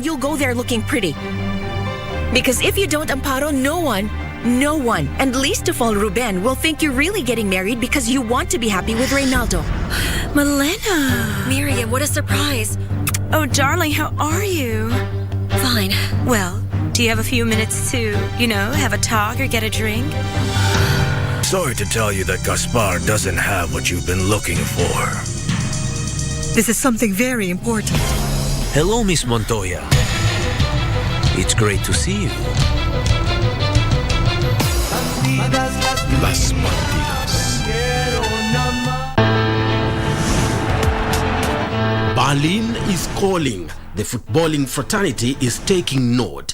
you'll go there looking pretty. Because if you don't, Amparo, no one, and least of all Ruben, will think you're really getting married because you want to be happy with Reynaldo. Malena! Miriam, what a surprise. Oh, darling, how are you? Fine. Well, do you have a few minutes to, have a talk or get a drink? Sorry to tell you that Gaspar doesn't have what you've been looking for. This is something very important. Hello, Miss Montoya. It's great to see you. Las Bandidas. Berlin is calling. The footballing fraternity is taking note.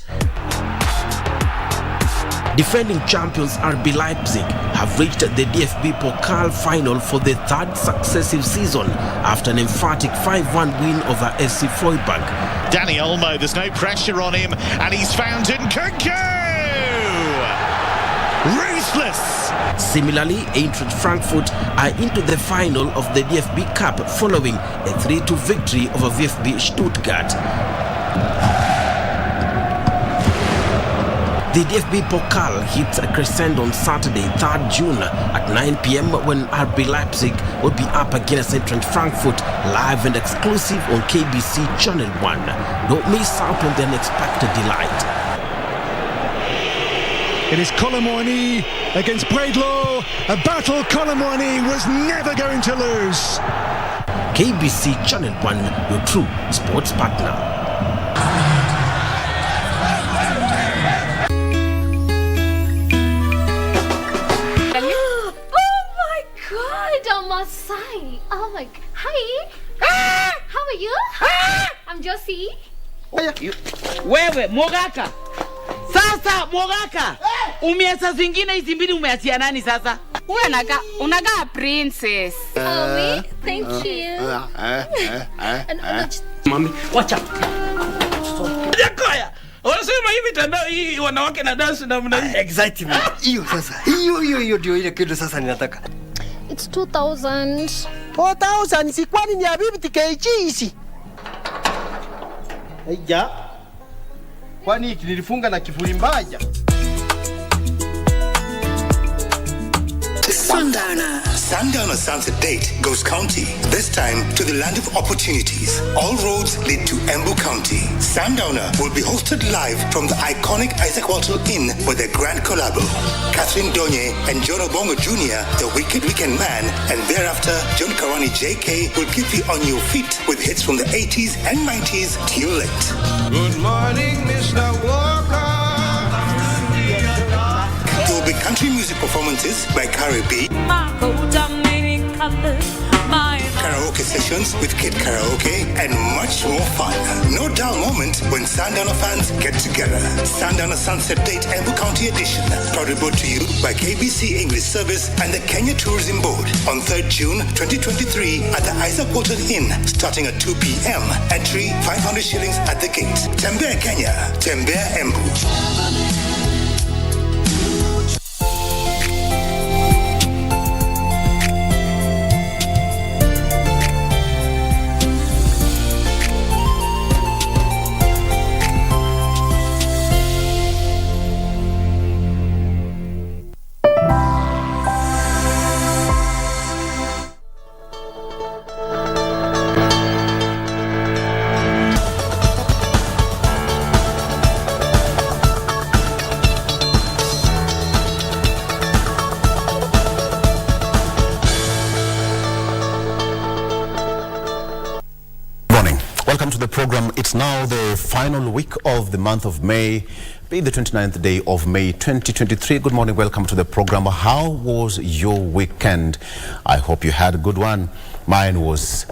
Defending champions RB Leipzig have reached the DFB Pokal final for the third successive season after an emphatic 5-1 win over SC Freiburg. Danny Olmo, there's no pressure on him, and he's found Nkunku! Ruthless! Similarly, Eintracht Frankfurt are into the final of the DFB Cup following a 3-2 victory over VfB Stuttgart. The DFB Pokal hits a crescendo on Saturday, 3rd June at 9 p.m. when RB Leipzig will be up against Eintracht Frankfurt, live and exclusive on KBC Channel 1. Don't miss out on the unexpected delight. It is Colomboigny against Bredlow, a battle Colomboigny was never going to lose. KBC Channel 1, your true sports partner. Masai. Oh my god. Hi. How are you? I'm Josie. Wewe Mogaka. Sasa Mogaka. Umiasa zingine hizi mbili umeachia nani sasa? Wewe unakaa princess. Oh me? Thank you. Mami, watch out. Jakoya. Wanasema hivi tandao hii wanawake na dance namna hii. Excitement. Hiyo sasa. Hiyo ndio ile kitu sasa ninataka. It's 2,000. 4,000 si kwani ni habibi tikaichi. Eja. Kwani nilifunga na kifuli mbaya. Sundowner Sunset Date goes county, this time to the land of opportunities. All roads lead to Embu County. Sundowner will be hosted live from the iconic Isaac Walter Inn with a grand collabo. Catherine Donye and John Obongo Jr., the Wicked Weekend Man, and thereafter John Karani JK will keep you on your feet with hits from the 80s and 90s till late. Good morning, Mr. Walker. There will be country music performances by Carrie B, karaoke sessions with Kid Karaoke, and much more fun. No dull moment when Sundowner fans get together. Sundowner Sunset Date Embu County Edition, proudly brought to you by KBC English Service and the Kenya Tourism Board on 3rd June 2023 at the Isaac Walton Inn, starting at 2 p.m. Entry 500 shillings at the gate. Tembea Kenya, Tembea Embu. Welcome to the program. It's now the final week of the month of May, being the 29th day of May 2023. Good morning. Welcome to the program. How was your weekend? I hope you had a good one. Mine was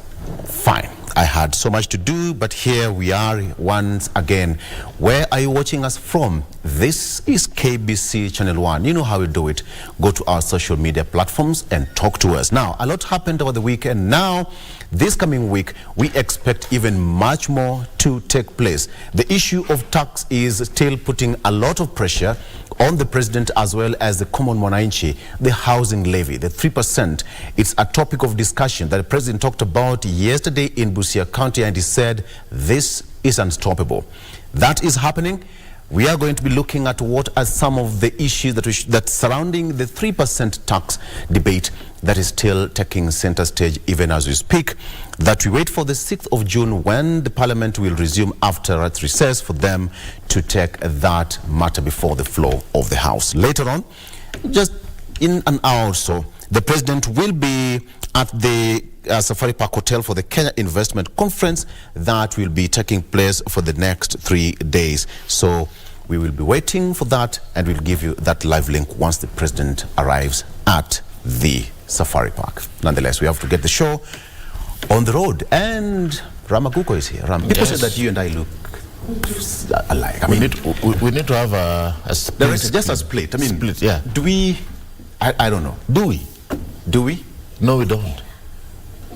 fine. I had so much to do, but here we are once again. Where are you watching us from? This is KBC Channel 1. You know how we do it. Go to our social media platforms and talk to us. Now, a lot happened over the weekend. Now, this coming week, we expect even much more to take place. The issue of tax is still putting a lot of pressure on the president as well as the common mwananchi, the housing levy, the 3%. It's a topic of discussion that the president talked about yesterday in Busia County, and he said this is unstoppable. That is happening. We are going to be looking at what are some of the issues that surrounding the 3% tax debate that is still taking center stage even as we speak, that we wait for the 6th of June when the parliament will resume after its recess for them to take that matter before the floor of the House. Later on, just in an hour or so, the president will be at the Safari Park Hotel for the Kenya Investment Conference that will be taking place for the next 3 days. So we will be waiting for that, and we'll give you that live link once the president arrives at the Safari Park. Nonetheless, we have to get the show on the road, and Ramaguko is here. People say that you and I look alike. I mean, we need to have a split. There is just a split. I mean, split, yeah. Do we? I don't know. Do we? Do we? No, we don't.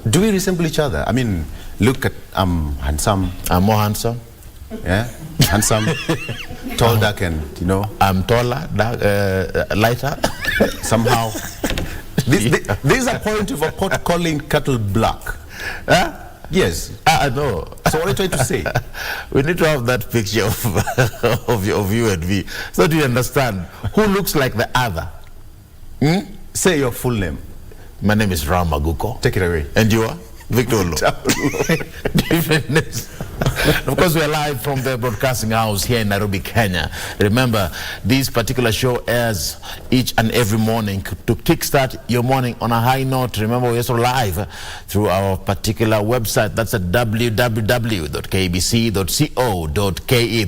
Do we resemble each other? I mean, look at handsome. I'm more handsome. Yeah, handsome, tall, dark, and you know. I'm taller, dark, lighter. Somehow. There's a point of a pot calling cattle black. Huh? Yes. I know. So what are you trying to say? We need to have that picture of you and me, so do you understand who looks like the other? Say your full name. My name is Ramaguko. Take it away. And you are? Victor Olo. Of course, we are live from the broadcasting house here in Nairobi, Kenya. Remember, this particular show airs each and every morning to kickstart your morning on a high note. Remember, we're also live through our particular website. That's at www.kbc.co.ke.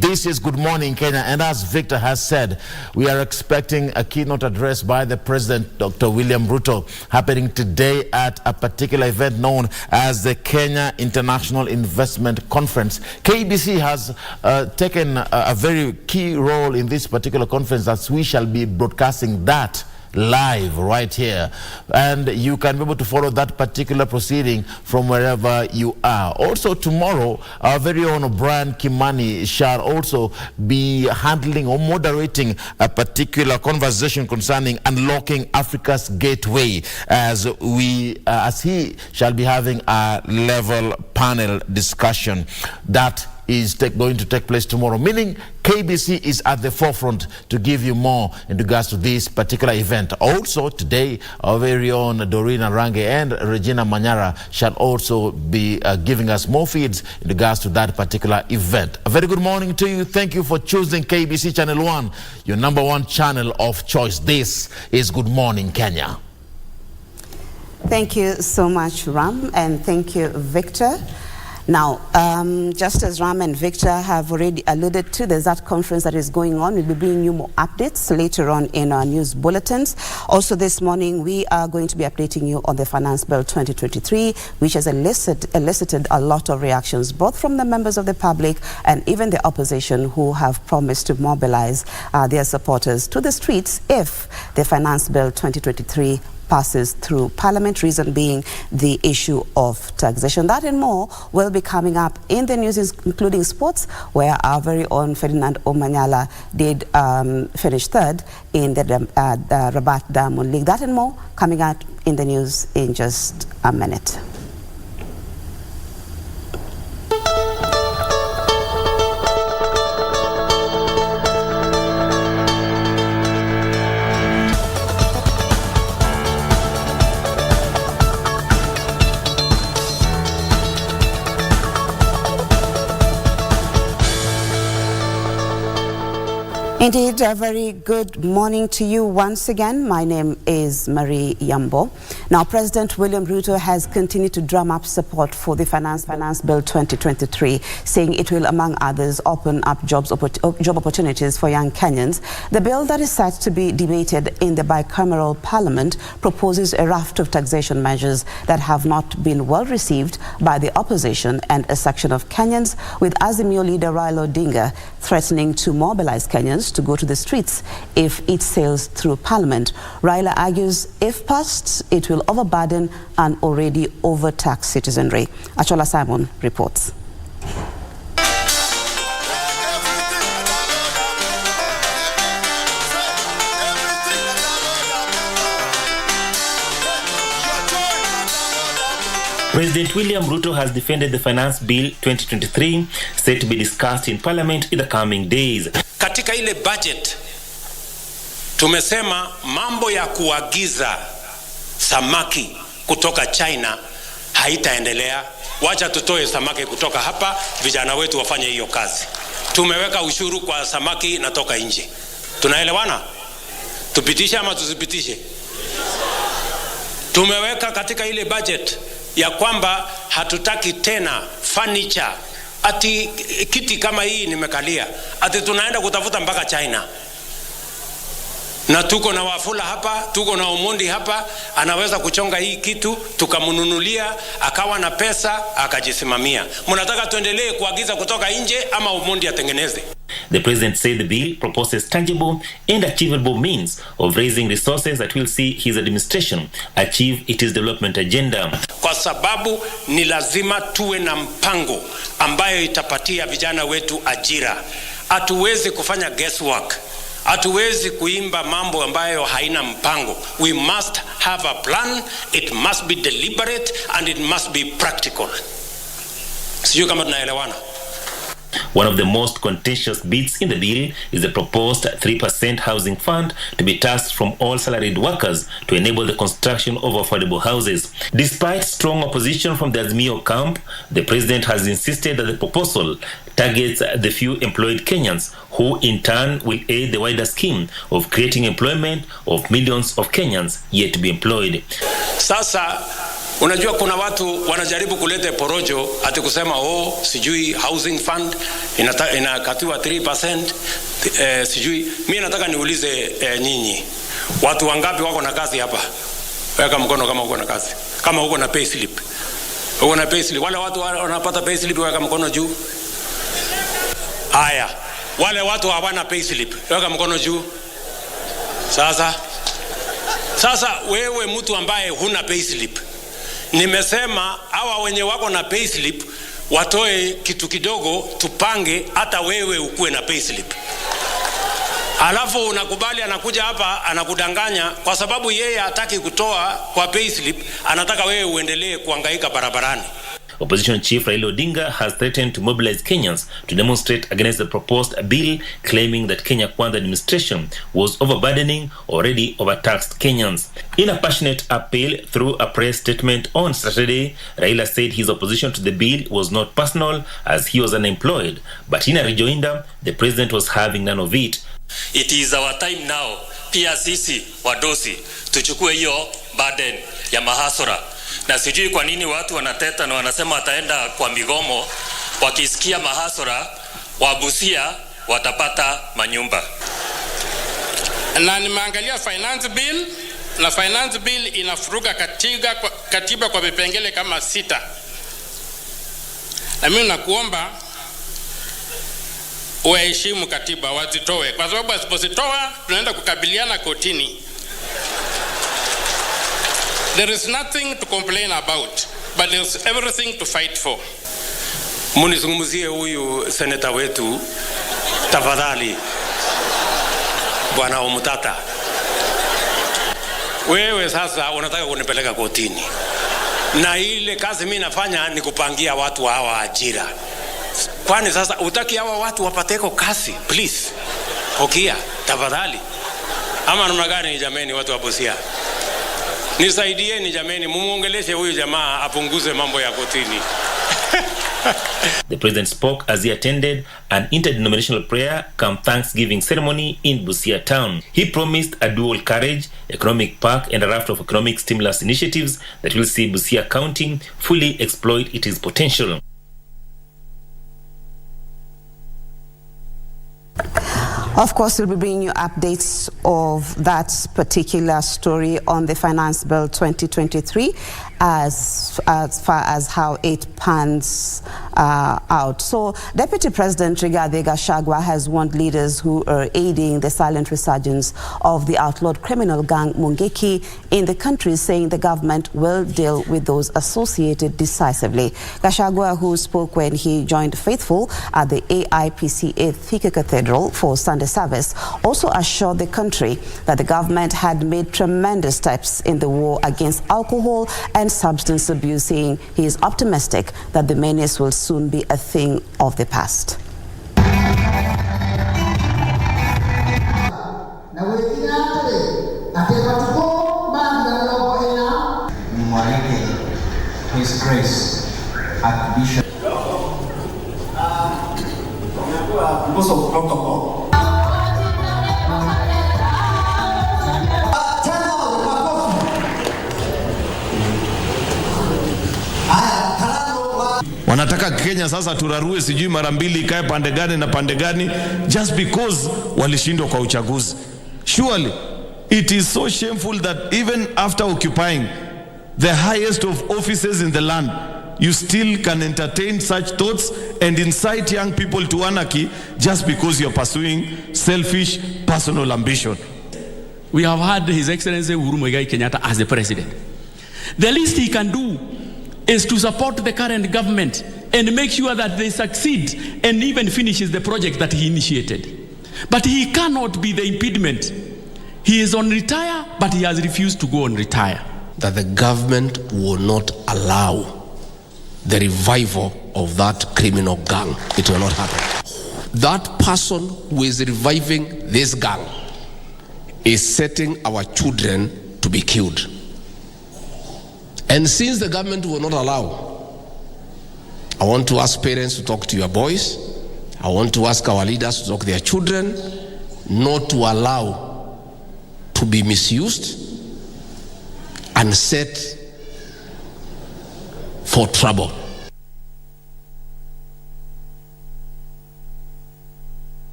This is Good Morning Kenya, and as Victor has said, we are expecting a keynote address by the President, Dr. William Ruto, happening today at a particular event known as the Kenya International Investment Conference. KBC has taken a very key role in this particular conference, as we shall be broadcasting that live right here, and you can be able to follow that particular proceeding from wherever you are. Also tomorrow, our very own Brian Kimani shall also be handling or moderating a particular conversation concerning unlocking Africa's gateway, as he shall be having a level panel discussion that is going to take place tomorrow, meaning KBC is at the forefront to give you more in regards to this particular event. Also today, our very own Dorina Range and Regina Manyara shall also be giving us more feeds in regards to that particular event. A very good morning to you. Thank you for choosing KBC Channel 1, your #1 channel of choice. This is Good Morning Kenya. Thank you so much, Ram, and thank you, Victor. Now, just as Ram and Victor have already alluded to, there's that conference that is going on. We'll be bringing you more updates later on in our news bulletins. Also this morning, we are going to be updating you on the Finance Bill 2023, which has elicited a lot of reactions, both from the members of the public and even the opposition, who have promised to mobilize their supporters to the streets if the Finance Bill 2023 passes through Parliament, reason being the issue of taxation. That and more will be coming up in the news, including sports, where our very own Ferdinand Omanyala did finish third in the Rabat Diamond League. That and more coming out in the news in just a minute. Indeed, a very good morning to you once again. My name is Marie Yambo. Now, President William Ruto has continued to drum up support for the Finance Bill 2023, saying it will, among others, open up job opportunities for young Kenyans. The bill that is set to be debated in the bicameral parliament proposes a raft of taxation measures that have not been well received by the opposition and a section of Kenyans, with Azimio leader Raila Odinga threatening to mobilize Kenyans to go to the streets if it sails through Parliament. Raila argues if passed, it will overburden an already overtaxed citizenry. Achola Simon reports. President William Ruto has defended the Finance Bill 2023, set to be discussed in Parliament in the coming days. Katika ile budget, tumesema mambo ya kuagiza samaki kutoka China haitaendelea. Wacha tutoe samaki kutoka hapa, vijana wetu wafanye hiyo kazi. Tumeweka ushuru kwa samaki natoka nje. Tunaelewana? Tupitishe ama tusipitishe? Tumeweka katika ile budget ya kwamba hatutaki tena furniture, ati kiti kama hii nimekalia, ati tunaenda kutafuta mpaka China. Na tuko na Wafula hapa, tuko na Omondi hapa, anaweza kuchonga hii kitu, tukamnunulia, akawa na pesa, akajisimamia. Mnataka tuendelee kuagiza kutoka nje ama Omondi atengeneze? The president said the bill proposes tangible and achievable means of raising resources that will see his administration achieve its development agenda. Kwa sababu ni lazima tuwe na mpango ambayo itapatia vijana wetu ajira. Hatuwezi kufanya guesswork. Hatuwezi kuimba mambo ambayo haina mpango. We must have a plan, it must be deliberate, and it must be practical. Sijui kama tunaelewana. One of the most contentious bits in the bill is the proposed 3% housing fund to be taxed from all salaried workers to enable the construction of affordable houses. Despite strong opposition from the Azimio camp, the president has insisted that the proposal targets the few employed Kenyans, who in turn will aid the wider scheme of creating employment of millions of Kenyans yet to be employed. Sasa unajua kuna watu wanajaribu kuleta porojo ati kusema sijui housing fund inakatiwa 3%, sijui. Mimi nataka niulize nyinyi, watu wangapi wako na kazi hapa? Weka mkono kama uko na kazi, kama uko na pay slip. Uko na pay slip. Wale watu wanapata pay slip, weka mkono juu. Haya, wale watu hawana pay slip, weka mkono juu. Sasa wewe mtu ambaye huna pay slip, nimesema hawa wenye wako na payslip watoe kitu kidogo, tupange hata wewe ukuwe na payslip. Alafu unakubali, anakuja hapa anakudanganya kwa sababu yeye hataki kutoa kwa payslip, anataka wewe uendelee kuhangaika barabarani. Opposition Chief Raila Odinga has threatened to mobilize Kenyans to demonstrate against the proposed bill, claiming that Kenya Kwanza administration was overburdening already overtaxed Kenyans. In a passionate appeal through a press statement on Saturday, Raila said his opposition to the bill was not personal as he was unemployed, but in a rejoinder, the president was having none of it. It is our time now, pia sisi wadosi tuchukue hiyo burden ya mahasura. Na sijui kwa nini watu wanateta na wanasema wataenda kwa migomo wakisikia mahasura wa Busia watapata manyumba. Na nimeangalia finance bill, na finance bill inafuruga katiba kwa vipengele kama 6. Na mimi nakuomba uheshimu katiba, wazitoe, kwa sababu asipozitoa tunaenda kukabiliana kotini. There is nothing to complain about, but there's everything to fight for. Munizungumzie huyu seneta wetu tafadhali, Bwana Omutata. Wewe sasa unataka kunipeleka kotini, na ile kazi mimi nafanya ni kupangia watu hawa ajira. Kwani sasa utaki hawa watu wapateko kazi? Please, Okia, tafadhali. Ama namna gani jameni, watu wa Busia? Nisaidieni jameni, mumuongeleshe huyu jamaa apunguze mambo ya kotini. The president spoke as he attended an interdenominational prayer come Thanksgiving ceremony in Busia town. He promised a dual carriage, economic park and a raft of economic stimulus initiatives that will see Busia County fully exploit its potential. Of course, we'll be bringing you updates of that particular story on the Finance Bill 2023 as far as how it pans out. So, Deputy President Rigathi Gachagua has warned leaders who are aiding the silent resurgence of the outlawed criminal gang Mungiki in the country, saying the government will deal with those associated decisively. Gachagua, who spoke when he joined faithful at the AIPCA Thika Cathedral for Sunday Service, also assured the country that the government had made tremendous steps in the war against alcohol and substance abuse, saying he is optimistic that the menace will soon be a thing of the past. His Grace, Archbishop. Because of protocol. Wanataka Kenya sasa turarue sijui mara mbili ikae pande gani na pande gani just because walishindwa kwa uchaguzi. Surely it is so shameful that even after occupying the highest of offices in the land, you still can entertain such thoughts and incite young people to anarchy just because you're pursuing selfish personal ambition. We have had His Excellency Uhuru Muigai Kenyatta as the president. The least he can do is to support the current government and make sure that they succeed and even finishes the project that he initiated. But he cannot be the impediment. He is on retire, but he has refused to go on retire. That the government will not allow the revival of that criminal gang. It will not happen. That person who is reviving this gang is setting our children to be killed. And since the government will not allow, I want to ask parents to talk to your boys. I want to ask our leaders to talk to their children not to allow to be misused and set for trouble.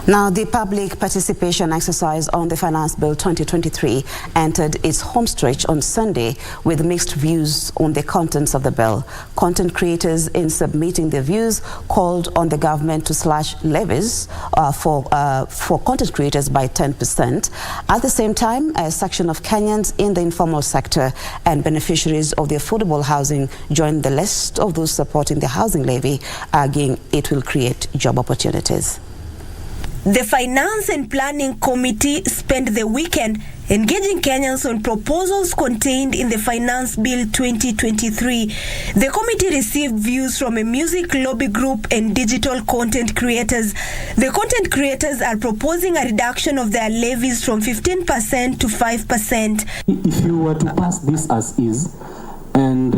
Now, the public participation exercise on the Finance Bill 2023 entered its home stretch on Sunday with mixed views on the contents of the bill. Content creators, in submitting their views, called on the government to slash levies for content creators by 10%. At the same time, a section of Kenyans in the informal sector and beneficiaries of the affordable housing joined the list of those supporting the housing levy, arguing it will create job opportunities. The Finance and Planning Committee spent the weekend engaging Kenyans on proposals contained in the Finance Bill 2023. The committee received views from a music lobby group and digital content creators. The content creators are proposing a reduction of their levies from 15% to 5%. If you were to pass this as is, and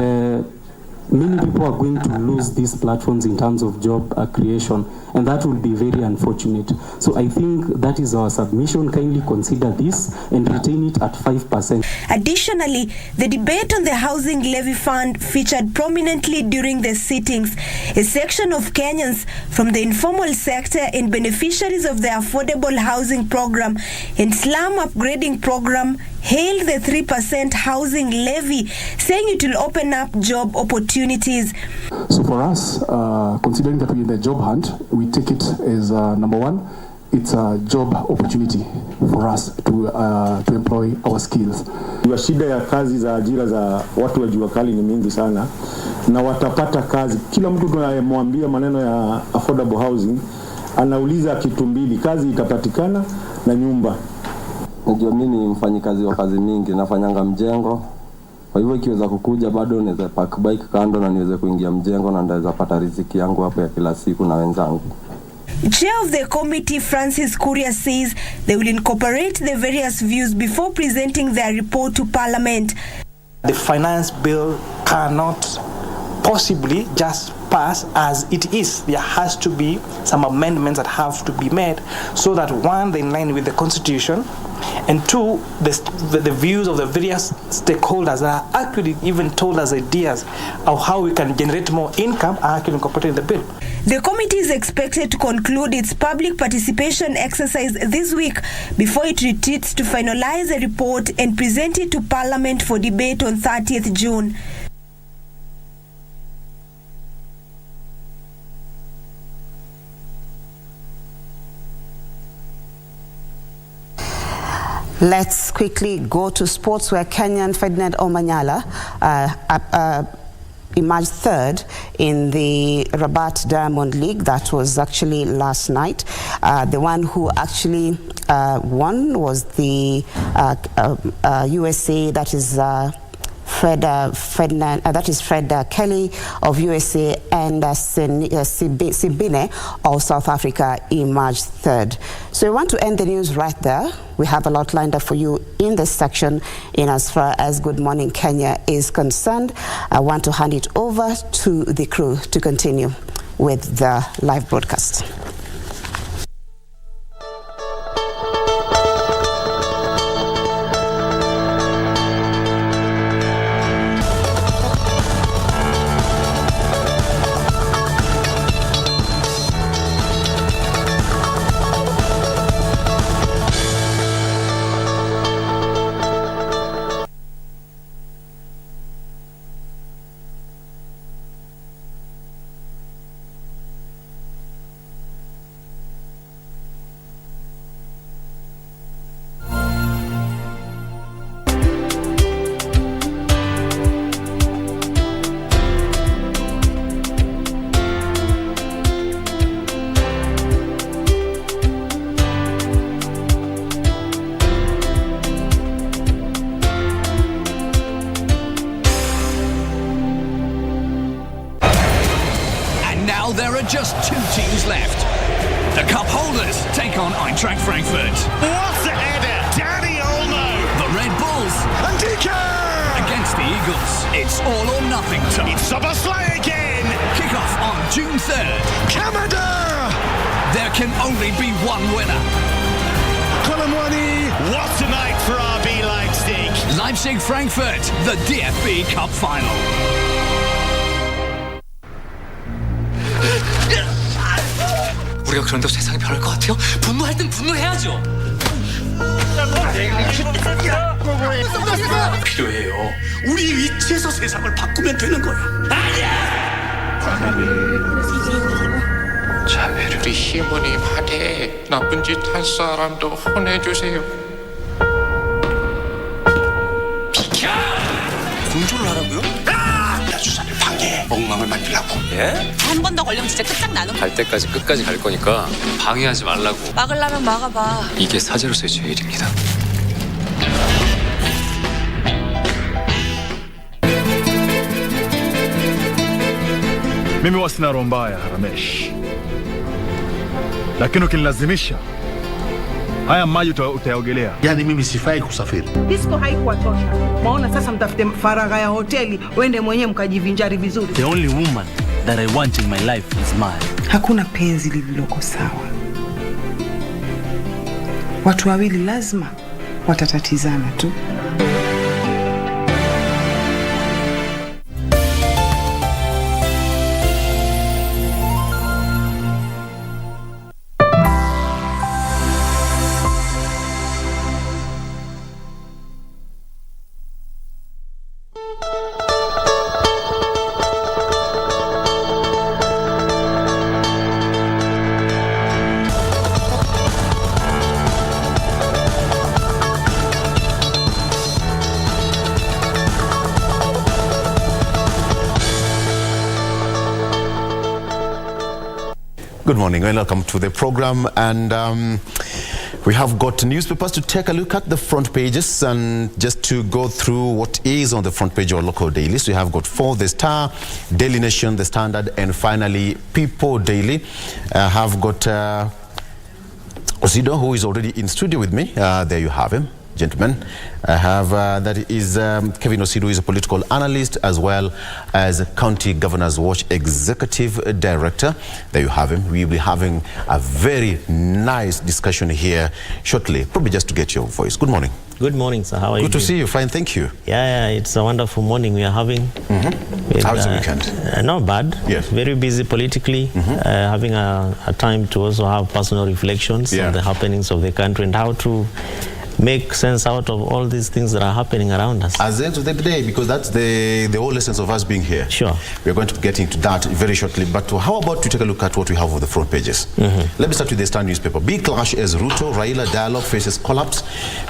many people are going to lose these platforms in terms of job creation, and that will be very unfortunate. So I think that is our submission. Kindly consider this and retain it at 5%. Additionally, the debate on the housing levy fund featured prominently during the sittings. A section of Kenyans from the informal sector and beneficiaries of the affordable housing program and slum upgrading program hailed the 3% housing levy, saying it will open up job opportunities. So for us, considering that we're in the job hunt, we take it as number one, it's a job opportunity for us to employ our skills. Shida ya kazi za ajira za watu wa jua kali ni mingi sana, na watapata kazi. Kila mtu tunayemwambia maneno ya affordable housing anauliza kitu mbili: kazi itapatikana na nyumba. Najua mimi ni mfanyikazi wa kazi mingi, nafanyanga mjengo. Kwa hivyo ikiweza kukuja bado naweza park bike kando na niweze kuingia mjengo na ndaweza pata riziki yangu hapo ya kila siku na wenzangu. Chair of the committee, Francis Kuria, says they will incorporate the various views before presenting their report to Parliament. The finance bill cannot possibly just pass as it is. There has to be some amendments that have to be made so that one, they're in line with the constitution, and two, the views of the various stakeholders that are actually even told us ideas of how we can generate more income are actually incorporated in the bill. The committee is expected to conclude its public participation exercise this week before it retreats to finalize a report and present it to Parliament for debate on 30th June. Let's quickly go to sports, where Kenyan Ferdinand Omanyala emerged third in the Rabat Diamond League. That was actually last night. The one who actually won was the USA, that is Fred Kelly of USA, and Sibine of South Africa emerged third. So we want to end the news right there. We have a lot lined up for you in this section in as far as Good Morning Kenya is concerned. I want to hand it over to the crew to continue with the live broadcast. There are just 2 teams left. The cup holders take on Eintracht Frankfurt. What's the header? Danny Olmo. The Red Bulls. Andika! Against the Eagles. It's all or nothing time. It's Soboslai again. Kick-off on June 3rd. Kamada! There can only be one winner. Colomwani. What a night for RB Leipzig. Leipzig-Frankfurt, the DFB Cup final. 우리가 그런다고 세상이 변할 것 같아요? 분노할 땐 분노해야죠. 필요해요. 우리 위치에서 세상을 바꾸면 되는 거야. 아니야! 자비를 우리 시모님한테 나쁜 짓 한 사람도 혼내주세요. 비켜! 공조를 하라고요? 주사를 방해해 엉망을 만들라고. 예? 한 번 더 걸리면 진짜 끝장나는 거야. 갈 때까지 끝까지 갈 거니까 방해하지 말라고. 막으려면 막아봐. 이게 사제로서의 제 일입니다. Mimi wasina roho mbaya Ramesh, lakini ukinilazimisha haya maji utayaogelea. Yani mimi sifai kusafiri. Disco haikuwa tosha. Maona sasa mtafute faragha ya hoteli, wende mwenyewe mkajivinjari vizuri. The only woman that I want in my life is mine. Hakuna penzi lililoko sawa. Watu wawili lazima watatatizana tu. Good morning and welcome to the program, and we have got newspapers to take a look at the front pages, and just to go through what is on the front page of our local dailies. We have got 4, The Star, Daily Nation, The Standard, and finally People Daily. I have got Osido, who is already in studio with me. There you have him, gentlemen. I have that is Kevin Osido, who is a political analyst as well as County Governors Watch Executive Director. There you have him. We will be having a very nice discussion here shortly, probably just to get your voice. Good morning. Good morning, sir. How are you? Good to see you. Fine, thank you. Yeah, it's a wonderful morning we are having. With, how's the weekend? Not bad. Yes. Very busy politically, having a time to also have personal reflections on the happenings of the country and how to make sense out of all these things that are happening around us. At the end of the day, because that's the whole essence of us being here. Sure. We're going to get into that very shortly. But how about to take a look at what we have on the front pages? Let me start with the Star newspaper. Big clash as Ruto Raila dialogue faces collapse.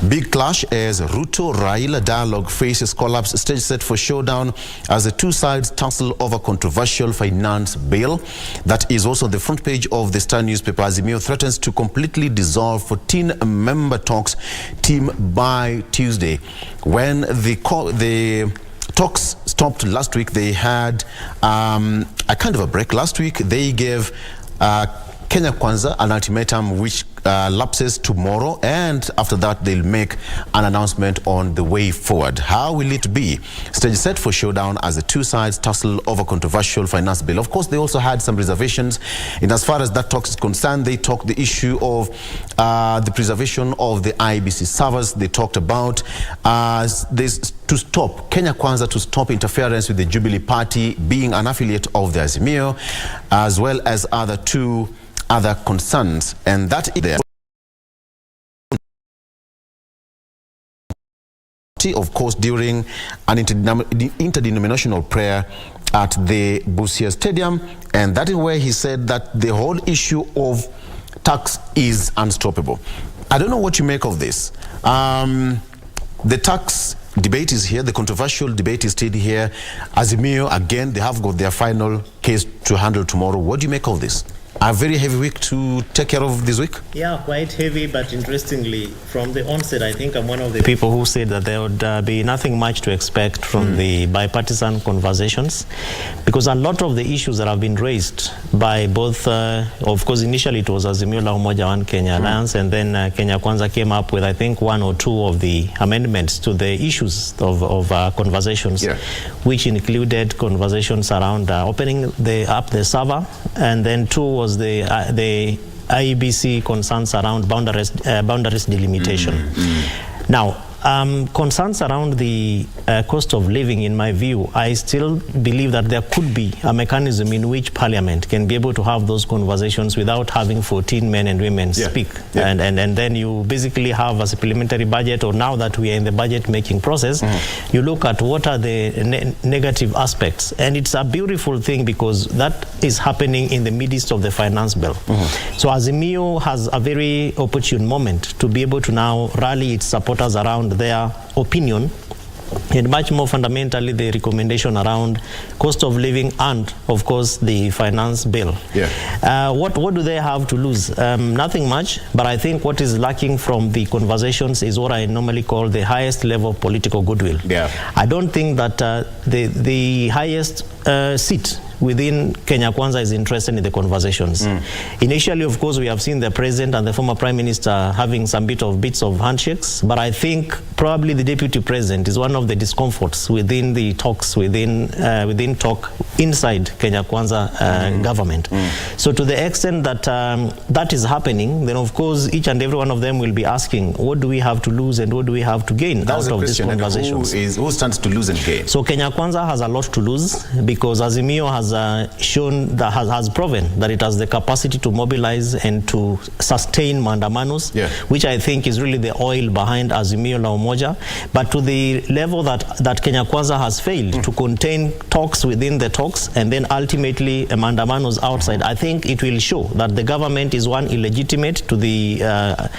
Big clash as Ruto Raila dialogue faces collapse. Stage set for showdown as the two sides tussle over controversial finance bill. That is also on the front page of the Star newspaper. Azimio threatens to completely dissolve 14-member talks team by Tuesday. When the talks stopped last week, they had a kind of a break. Last week, they gave Kenya Kwanza an ultimatum which lapses tomorrow, and after that they'll make an announcement on the way forward. How will it be? Stage set for showdown as the two sides tussle over controversial finance bill. Of course, they also had some reservations in as far as that talk is concerned. They talked the issue of the preservation of the IBC servers. They talked about this to stop Kenya Kwanza to stop interference with the Jubilee Party being an affiliate of the Azimio, as well as other concerns, and that is there. Of course, during an interdenominational prayer at the Busia Stadium, and that is where he said that the whole issue of tax is unstoppable. I don't know what you make of this. The tax debate is here. The controversial debate is still here. Azimio, again, they have got their final case to handle tomorrow. What do you make of this? A very heavy week to take care of this week? Yeah, quite heavy, but interestingly, from the onset, I think I'm one of the people who said that there would be nothing much to expect from the bipartisan conversations, because a lot of the issues that have been raised by both, of course, initially it was Azimio la Umoja One Kenya Alliance, and then Kenya Kwanza came up with, I think, one or two of the amendments to the issues of conversations, which included conversations around opening up the server, and then two was the IEBC concerns around boundaries delimitation. Now, concerns around the cost of living, in my view, I still believe that there could be a mechanism in which Parliament can be able to have those conversations without having 14 men and women speak. And then you basically have a supplementary budget, or now that we are in the budget making process, you look at what are the negative aspects. And it's a beautiful thing because that is happening in the midst of the finance bill. So Azimio has a very opportune moment to be able to now rally its supporters around their opinion, and much more fundamentally the recommendation around cost of living and, of course, the finance bill. What do they have to lose? Nothing much, but I think what is lacking from the conversations is what I normally call the highest level of political goodwill. I don't think that the highest seat within Kenya Kwanza is interested in the conversations. Initially, of course, we have seen the president and the former prime minister having some bits of handshakes, but I think probably the deputy president is one of the discomforts within the talks, within talk inside Kenya Kwanza government. So to the extent that that is happening, then of course each and every one of them will be asking, what do we have to lose and what do we have to gain out of these conversations? Who stands to lose and gain? So Kenya Kwanza has a lot to lose because Azimio has has proven that it has the capacity to mobilize and to sustain maandamanos, which I think is really the oil behind Azimio la Umoja. But to the level that Kenya Kwanza has failed to contain talks within the talks and then ultimately maandamanos outside, I think it will show that the government is, one, illegitimate to the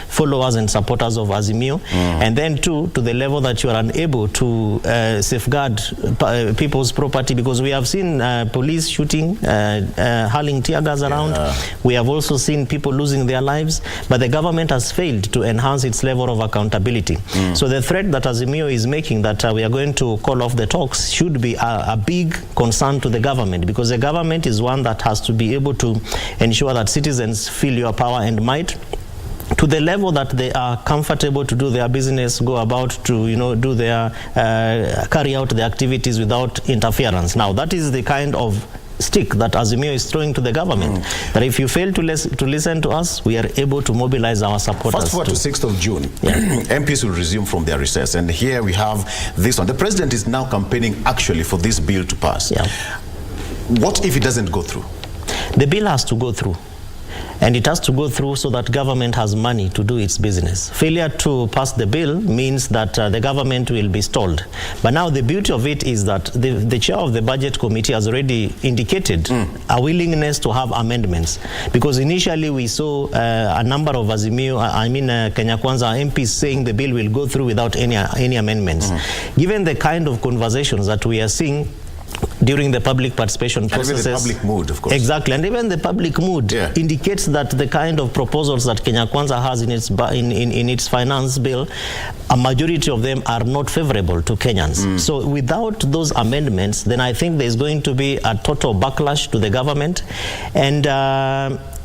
followers and supporters of Azimio, and then two, to the level that you are unable to safeguard people's property, because we have seen police shooting, hurling tear gas around. We have also seen people losing their lives, but the government has failed to enhance its level of accountability. So the threat that Azimio is making, that we are going to call off the talks, should be a big concern to the government, because the government is one that has to be able to ensure that citizens feel your power and might to the level that they are comfortable to do their business, go about to, do their, carry out their activities without interference. Now, that is the kind of stick that Azimio is throwing to the government, that if you fail to listen to us, we are able to mobilize our supporters. Fast forward to 6th of June, MPs will resume from their recess, and here we have this one. The president is now campaigning actually for this bill to pass. What if it doesn't go through? The bill has to go through. and it has to go through so that government has money to do its business. Failure to pass the bill means that the government will be stalled. But now the beauty of it is that the chair of the budget committee has already indicated a willingness to have amendments, because initially we saw a number of Kenya Kwanza MPs saying the bill will go through without any amendments. Given the kind of conversations that we are seeing during the public participation processes. And even the public mood, of course. Exactly, and even the public mood indicates that the kind of proposals that Kenya Kwanza has in its finance bill, a majority of them are not favorable to Kenyans. So without those amendments, then I think there's going to be a total backlash to the government, and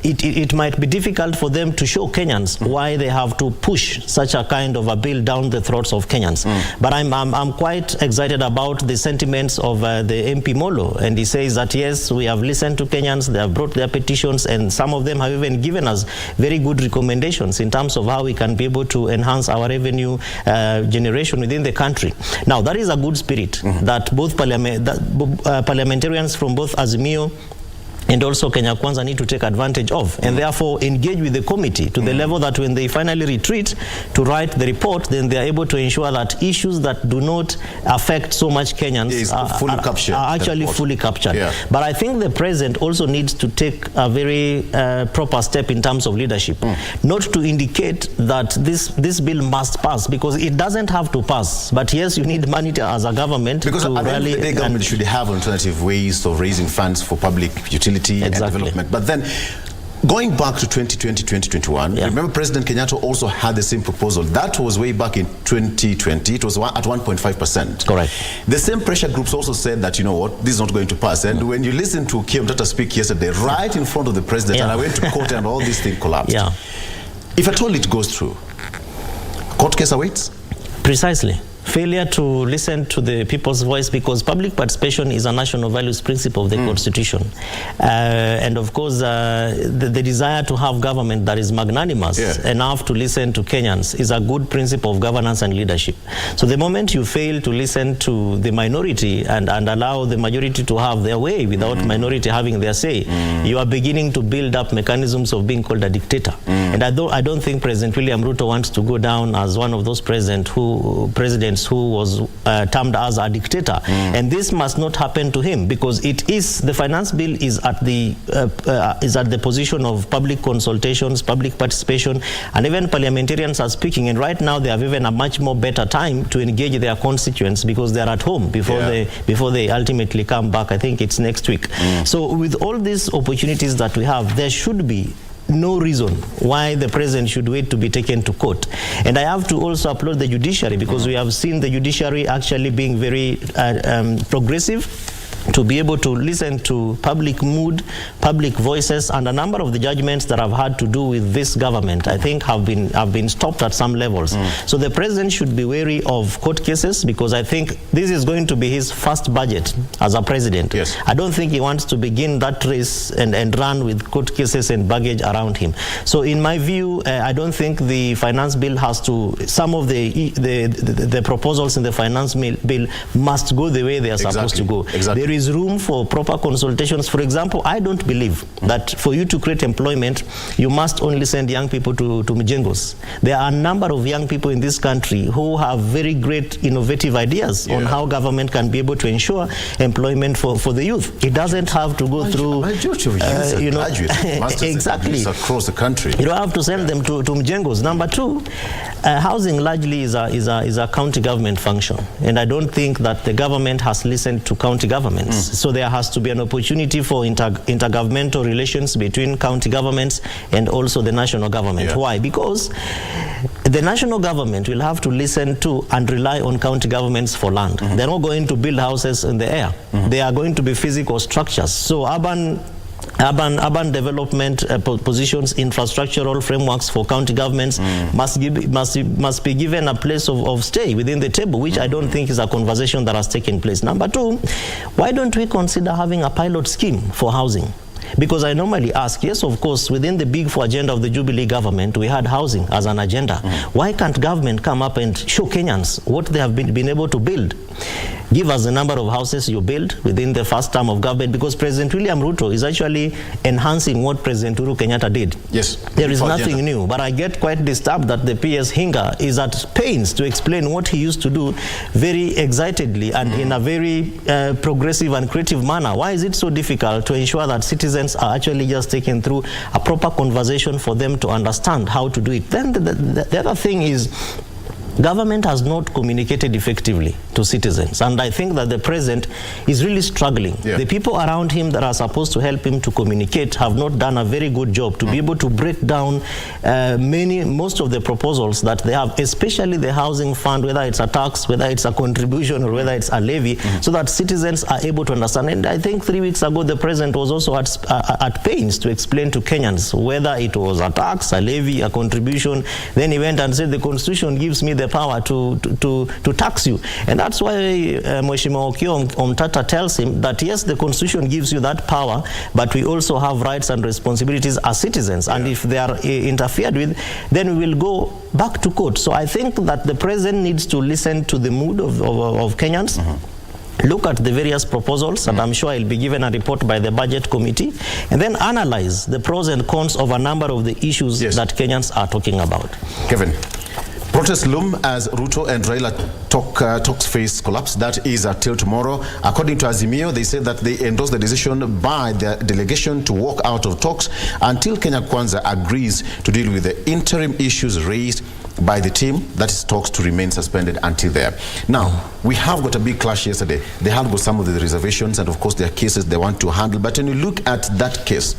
it might be difficult for them to show Kenyans why they have to push such a kind of a bill down the throats of Kenyans. But I'm quite excited about the sentiments of the MP Molo, and he says that yes, we have listened to Kenyans, they have brought their petitions, and some of them have even given us very good recommendations in terms of how we can be able to enhance our revenue generation within the country. Now, that is a good spirit that both parliamentarians from both Azimio and also Kenya Kwanza need to take advantage of, and therefore engage with the committee to the level that when they finally retreat to write the report, then they are able to ensure that issues that do not affect so much Kenyans are actually fully captured. But I think the president also needs to take a very proper step in terms of leadership, not to indicate that this bill must pass, because it doesn't have to pass. But yes, you need money as a government, because to rally. The government should have alternative ways of raising funds for public utility and development. But then, going back to 2020-2021, remember President Kenyatta also had the same proposal. That was way back in 2020. It was at 1.5%. Correct. The same pressure groups also said that, you know what, this is not going to pass. And when you listen to Kim Tata speak yesterday, right in front of the president, and I went to court and all these things collapsed. If at all it goes through, court case awaits? Precisely. Failure to listen to the people's voice, because public participation is a national values principle of the Constitution. And of course, the desire to have government that is magnanimous enough to listen to Kenyans is a good principle of governance and leadership. So the moment you fail to listen to the minority and allow the majority to have their way without minority having their say, you are beginning to build up mechanisms of being called a dictator. And I don't think President William Ruto wants to go down as one of those presidents who was termed as a dictator, and this must not happen to him, because it is the finance bill is at the position of public consultations, public participation, and even parliamentarians are speaking. And right now they have even a much more better time to engage their constituents, because they are at home before they ultimately come back. I think it's next week. So with all these opportunities that we have, there should be no reason why the president should wait to be taken to court. And I have to also applaud the judiciary, because we have seen the judiciary actually being very progressive, to be able to listen to public mood, public voices, and a number of the judgments that have had to do with this government, I think, have been stopped at some levels. So the president should be wary of court cases, because I think this is going to be his first budget as a president. I don't think he wants to begin that race and run with court cases and baggage around him. So in my view, I don't think the finance bill has to, some of the proposals in the finance bill must go the way they are supposed to go. There is room for proper consultations. For example, I don't believe that for you to create employment, you must only send young people to Mjengos. There are a number of young people in this country who have very great innovative ideas on how government can be able to ensure employment for the youth. It doesn't have to go through, exactly, across the country. You don't have to send them to Mjengos. Number two, housing largely is a county government function, and I don't think that the government has listened to county governments. So there has to be an opportunity for intergovernmental relations between county governments and also the national government. Why? Because the national government will have to listen to and rely on county governments for land. They're not going to build houses in the air. They are going to be physical structures. So urban development positions, infrastructural frameworks for county governments must be given a place of stay within the table, which I don't think is a conversation that has taken place. Number two, why don't we consider having a pilot scheme for housing? Because I normally ask, yes, of course, within the Big Four agenda of the Jubilee government, we had housing as an agenda. Why can't government come up and show Kenyans what they have been able to build? give us the number of houses you build within the first term of government, because President William Ruto is actually enhancing what President Uhuru Kenyatta did. Yes. There is nothing new, but I get quite disturbed that the PS Hinga is at pains to explain what he used to do very excitedly and in a very progressive and creative manner. Why is it so difficult to ensure that citizens are actually just taken through a proper conversation for them to understand how to do it? Then the other thing is, government has not communicated effectively to citizens, and I think that the president is really struggling. Yeah. The people around him that are supposed to help him to communicate have not done a very good job to be able to break down most of the proposals that they have, especially the housing fund, whether it's a tax, whether it's a contribution, or whether it's a levy, so that citizens are able to understand. And I think 3 weeks ago, the president was also at pains to explain to Kenyans whether it was a tax, a levy, a contribution. Then he went and said, the constitution gives me the power to tax you. And that's why Mheshimiwa Okiya Omtata tells him that yes, the constitution gives you that power, but we also have rights and responsibilities as citizens. And if they are interfered with, then we will go back to court. So I think that the president needs to listen to the mood of Kenyans. Look at the various proposals, and I'm sure I'll be given a report by the budget committee, and then analyze the pros and cons of a number of the issues that Kenyans are talking about. Kevin, protests loom as Ruto and Raila talks face collapse. That is till tomorrow. According to Azimio, they said that they endorse the decision by the delegation to walk out of talks until Kenya Kwanza agrees to deal with the interim issues raised by the team, that is talks to remain suspended until there. Now, we have got a big clash yesterday. They have got some of the reservations, and of course there are cases they want to handle. But when you look at that case,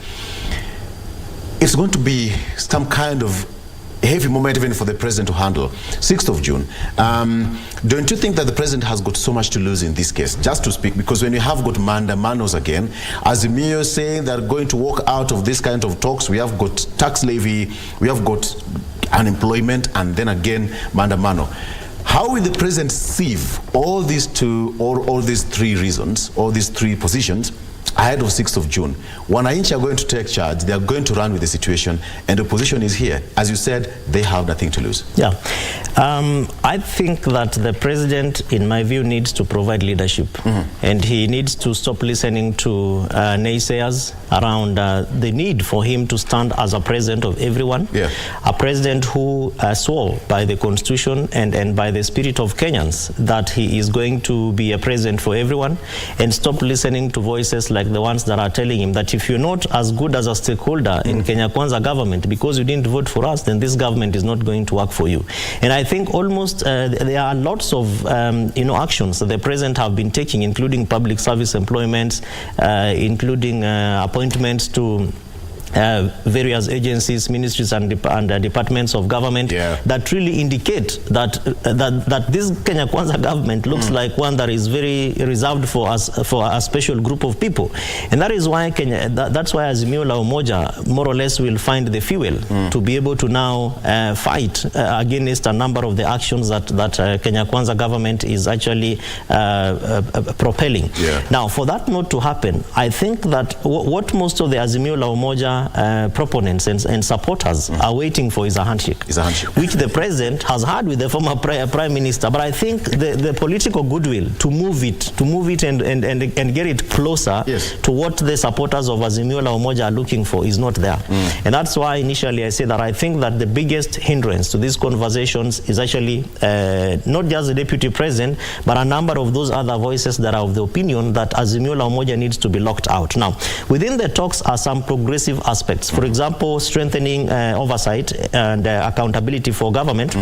it's going to be some kind of heavy moment even for the president to handle. 6th of June. Don't you think that the president has got so much to lose in this case, just to speak? Because when you have got manos again, Azimio saying they're going to walk out of this kind of talks, we have got tax levy, we have got unemployment, and then again mano. How will the president sieve all these three reasons, all these three positions ahead of 6th of June? Wananchi are going to take charge. They are going to run with the situation, and the opposition is here. As you said, they have nothing to lose. Yeah. I think that the president, in my view, needs to provide leadership. And he needs to stop listening to naysayers around the need for him to stand as a president of everyone. Yeah. A president who swore by the constitution and by the spirit of Kenyans that he is going to be a president for everyone, and stop listening to voices like the ones that are telling him that if you're not as good as a stakeholder in Kenya Kwanza government because you didn't vote for us, then this government is not going to work for you. And I think almost there are lots of actions that the president have been taking, including public service employments, including appointments to various agencies, ministries, and departments of government that really indicate that this Kenya Kwanza government looks like one that is very reserved for a special group of people, and that is why that's why Azimio la Umoja more or less will find the fuel to be able to now fight against a number of the actions that Kenya Kwanza government is actually propelling. Now, for that not to happen, I think that what most of the Azimio la Umoja proponents and supporters are waiting for is a handshake, which the president has had with the former prime minister. But I think the political goodwill to move it and get it closer to what the supporters of Azimio la Umoja are looking for is not there. And that's why initially I say that I think that the biggest hindrance to these conversations is actually not just the deputy president, but a number of those other voices that are of the opinion that Azimio la Umoja needs to be locked out. Now, within the talks are some progressive aspects. For example, strengthening oversight and accountability for government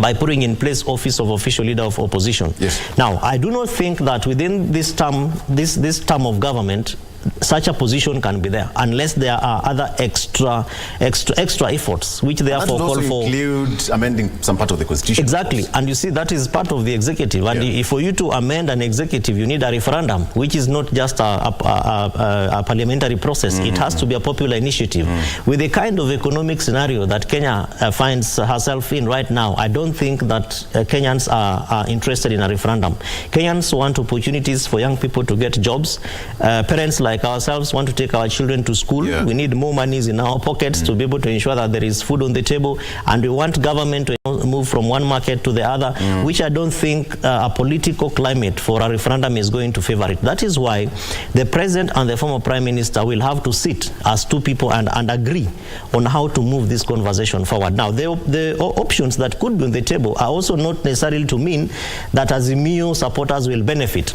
by putting in place office of official leader of opposition. Now, I do not think that within this term of government, such a position can be there unless there are other extra efforts, which therefore call for include amending some part of the constitution. Exactly, and you see that is part of the executive. And if for you to amend an executive, you need a referendum, which is not just a parliamentary process. It has to be a popular initiative. With the kind of economic scenario that Kenya finds herself in right now, I don't think that Kenyans are interested in a referendum. Kenyans want opportunities for young people to get jobs. Parents like like ourselves want to take our children to school. We need more monies in our pockets to be able to ensure that there is food on the table, and we want government to move from one market to the other, which I don't think a political climate for a referendum is going to favor it. That is why the President and the former Prime Minister will have to sit as two people and agree on how to move this conversation forward. Now, the options that could be on the table are also not necessarily to mean that Azimio supporters will benefit.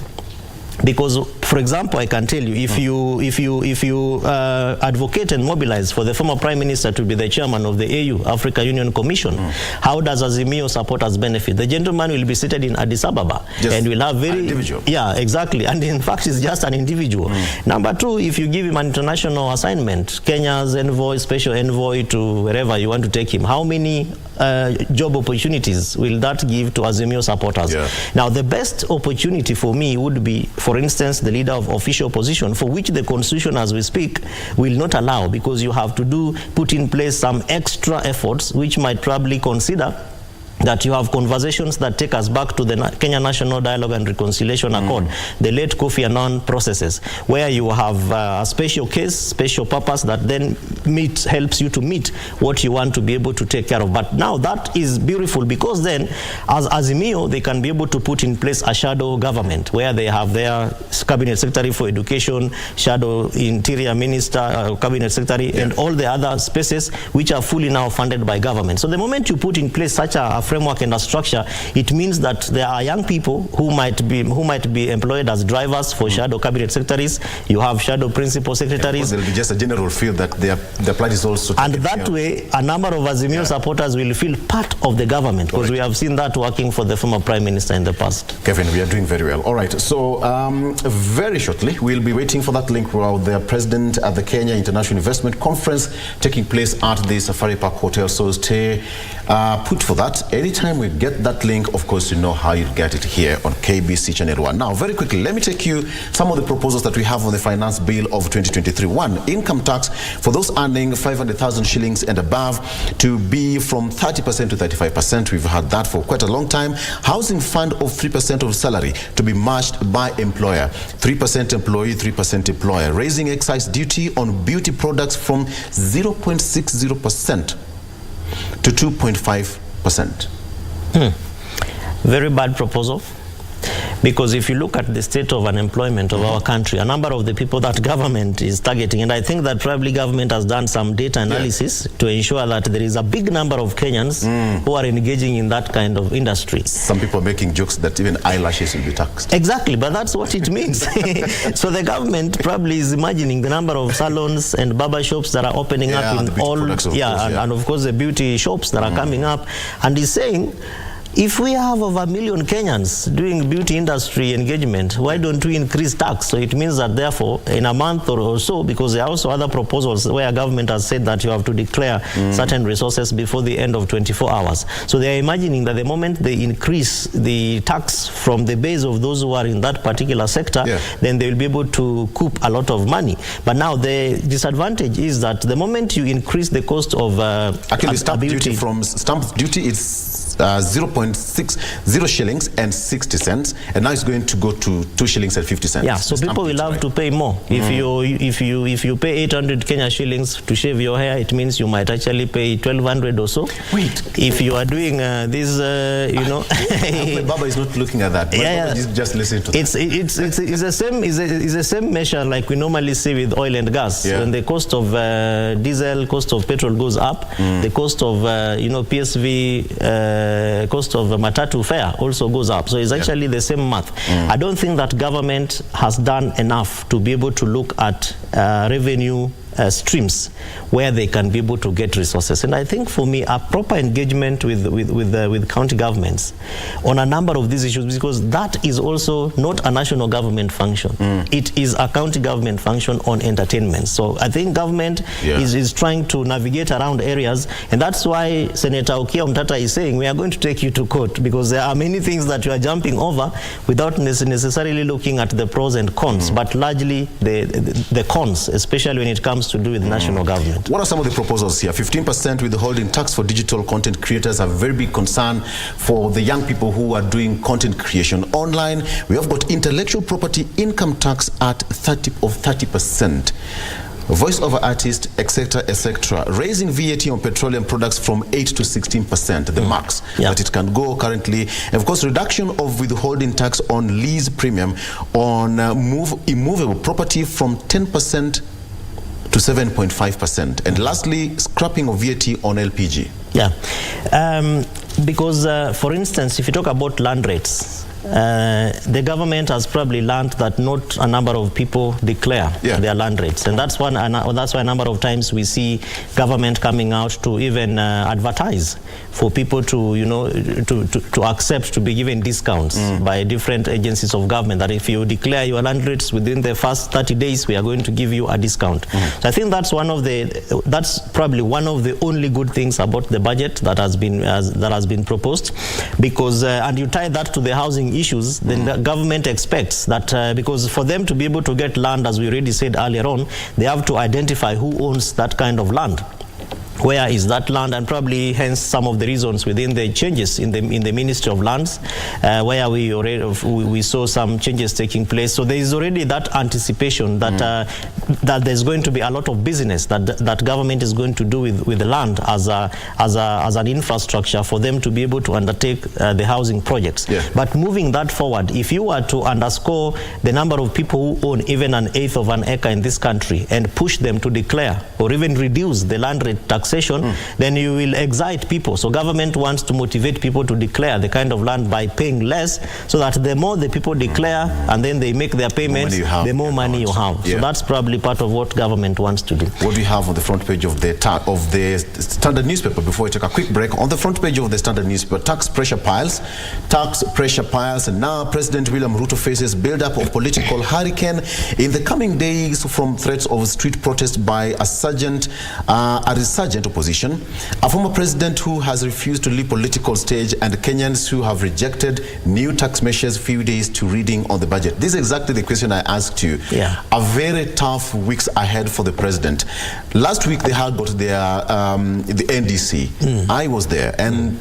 Because, for example, I can tell you, if you advocate and mobilize for the former Prime Minister to be the chairman of the AU, Africa Union Commission, how does Azimio supporters benefit? The gentleman will be seated in Addis Ababa and will have very... individual. Yeah, exactly. And in fact, he's just an individual. Number two, if you give him an international assignment, Kenya's envoy, special envoy to wherever you want to take him, how many job opportunities will that give to Azimio supporters? Now, the best opportunity for me would be, for instance, the leader of official opposition, for which the constitution as we speak will not allow, because you have to put in place some extra efforts which might probably consider that you have conversations that take us back to the Kenya National Dialogue and Reconciliation Accord, the late Kofi Annan processes, where you have a special case, special purpose that then helps you to meet what you want to be able to take care of. But now that is beautiful, because then as Azimio, they can be able to put in place a shadow government where they have their cabinet secretary for education, shadow interior minister, cabinet secretary, and all the other spaces which are fully now funded by government. So the moment you put in place such a framework and a structure, it means that there are young people who might be employed as drivers for shadow cabinet secretaries. You have shadow principal secretaries. There will be just a general feel that their plight is also... And that way, a number of Azimio supporters will feel part of the government, because we have seen that working for the former Prime Minister in the past. Kevin, we are doing very well. All right, so very shortly, we'll be waiting for that link while the President at the Kenya International Investment Conference taking place at the Safari Park Hotel. So stay put for that. Anytime we get that link, of course, you know how you get it here on KBC Channel 1. Now, very quickly, let me take you some of the proposals that we have on the Finance Bill of 2023. One, income tax for those earning 500,000 shillings and above to be from 30% to 35%. We've had that for quite a long time. Housing fund of 3% of salary to be matched by employer. 3% employee, 3% employer. Raising excise duty on beauty products from 0.60% to 2.5%. Very bad proposal, because if you look at the state of unemployment of our country, a number of the people that government is targeting, and I think that probably government has done some data analysis to ensure that there is a big number of Kenyans who are engaging in that kind of industry. Some people are making jokes that even eyelashes will be taxed. Exactly, but that's what it means. So the government probably is imagining the number of salons and barber shops that are opening up in all, and of course the beauty shops that are coming up, and is saying, if we have over 1 million Kenyans doing beauty industry engagement, why don't we increase tax? So it means that therefore, in a month or so, because there are also other proposals where government has said that you have to declare certain resources before the end of 24 hours. So they are imagining that the moment they increase the tax from the base of those who are in that particular sector, then they will be able to coup a lot of money. But now the disadvantage is that the moment you increase the cost of actually stamp duty, from stamp duty is 0.60 shillings and 60 cents, and now it's going to go to 2 shillings and 50 cents. Yeah, so people will have to pay more. If you pay 800 Kenya shillings to shave your hair, it means you might actually pay 1,200 or so. Wait, if you are doing this, you know, Baba is not looking at that. Just listen to that. It's the same measure like we normally see with oil and gas. When the cost of diesel, cost of petrol goes up, the cost of PSV. Cost of matatu fare also goes up. So it's actually the same math. I don't think that government has done enough to be able to look at revenue streams where they can be able to get resources. And I think for me, a proper engagement with county governments on a number of these issues, because that is also not a national government function. It is a county government function on entertainment. So I think government is trying to navigate around areas, and that's why Senator Okia Mtata is saying we are going to take you to court, because there are many things that you are jumping over without necessarily looking at the pros and cons, but largely the cons, especially when it comes wants to do with national government. What are some of the proposals here? 15% withholding tax for digital content creators, a very big concern for the young people who are doing content creation online. We have got intellectual property income tax at 30%. Voice over artist, etc., raising VAT on petroleum products from 8 to 16%, the max that it can go currently. And of course, reduction of withholding tax on lease premium on immovable property from 10% to 7.5%. And lastly, scrapping of VAT on LPG. Yeah, because for instance, if you talk about land rates, the government has probably learned that not a number of people declare their land rates, and that's why a number of times we see government coming out to even advertise for people to accept to be given discounts by different agencies of government, that if you declare your land rates within the first 30 days, we are going to give you a discount. So I think that's probably one of the only good things about the budget that has been proposed, because and you tie that to the housing issues, then the government expects that because for them to be able to get land, as we already said earlier on, they have to identify who owns that kind of land. Where is that land? And probably hence some of the reasons within the changes in the Ministry of Lands, where we saw some changes taking place. So there is already that anticipation that that there's going to be a lot of business that government is going to do with the land as an infrastructure for them to be able to undertake the housing projects. But moving that forward, if you were to underscore the number of people who own even an eighth of an acre in this country and push them to declare or even reduce the land rate taxation, then you will excite people. So government wants to motivate people to declare the kind of land by paying less, so that the more the people declare and then they make their payments, the more money you have. So that's probably part of what government wants to do. What do you have on the front page of the Standard newspaper before we take a quick break? On the front page of the Standard newspaper, tax pressure piles, and now President William Ruto faces build-up of political hurricane in the coming days from threats of street protest by a resurgent opposition, a former president who has refused to leave political stage, and Kenyans who have rejected new tax measures few days to reading on the budget. This is exactly the question I asked you. A very tough weeks ahead for the president. Last week they had got their the NDC. I was there, and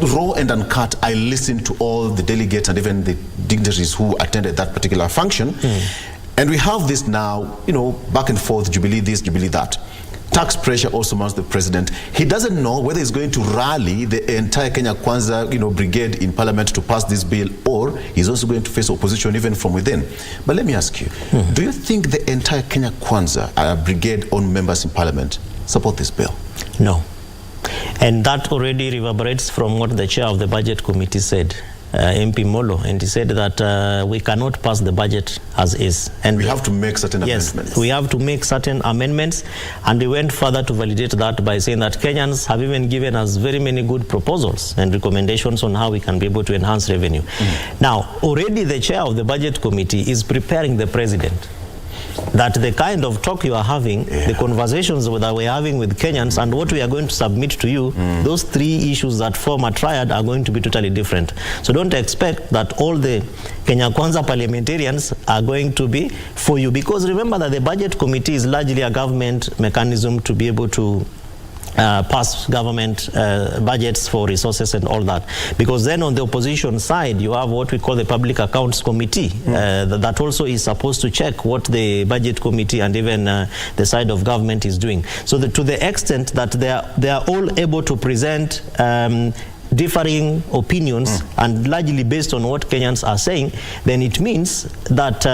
raw and uncut, I listened to all the delegates and even the dignitaries who attended that particular function. And we have this now, back and forth, Jubilee this, Jubilee that. Tax pressure also mounts the president. He doesn't know whether he's going to rally the entire Kenya Kwanza brigade in parliament to pass this bill, or he's also going to face opposition even from within. But let me ask you, do you think the entire Kenya Kwanza brigade on members in parliament support this bill? No. And that already reverberates from what the chair of the budget committee said, MP Molo, and he said that we cannot pass the budget as is. And we have to make certain amendments. We have to make certain amendments, and he went further to validate that by saying that Kenyans have even given us very many good proposals and recommendations on how we can be able to enhance revenue. Now, already the chair of the budget committee is preparing the president that the kind of talk you are having, the conversations that we're having with Kenyans and what we are going to submit to you, those three issues that form a triad are going to be totally different. So don't expect that all the Kenya Kwanza parliamentarians are going to be for you, because remember that the budget committee is largely a government mechanism to be able to pass government budgets for resources and all that. Because then on the opposition side, you have what we call the Public Accounts Committee that also is supposed to check what the budget committee and even the side of government is doing. So to the extent that they are all able to present differing opinions and largely based on what Kenyans are saying, then it means that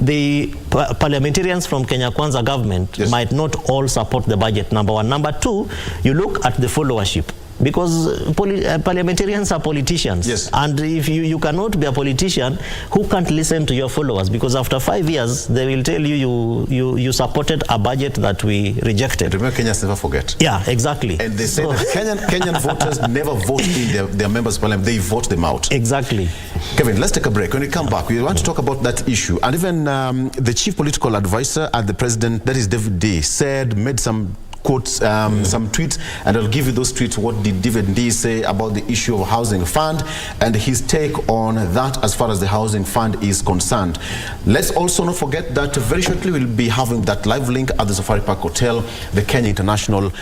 the parliamentarians from Kenya Kwanza government might not all support the budget, number one. Number two, you look at the followership. Because parliamentarians are politicians, and if you cannot be a politician who can't listen to your followers, because after 5 years they will tell you supported a budget that we rejected. Remember, Kenyans never forget. Yeah, exactly. And they say that Kenyan voters never vote in their members of parliament; they vote them out. Exactly. Kevin, let's take a break. When we come back, we want to talk about that issue. And even the chief political advisor at the president, that is David D, made some quote some tweets, and I'll give you those tweets. What did David Ndii say about the issue of housing fund and his take on that as far as the housing fund is concerned. Let's also not forget that very shortly we'll be having that live link at the Safari Park Hotel, the Kenya International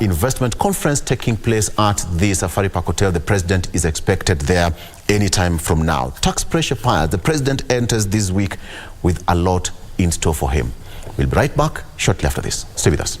Investment Conference taking place at the Safari Park Hotel. The president is expected there anytime from now. Tax pressure piles. The president enters this week with a lot in store for him. We'll be right back shortly after this. Stay with us.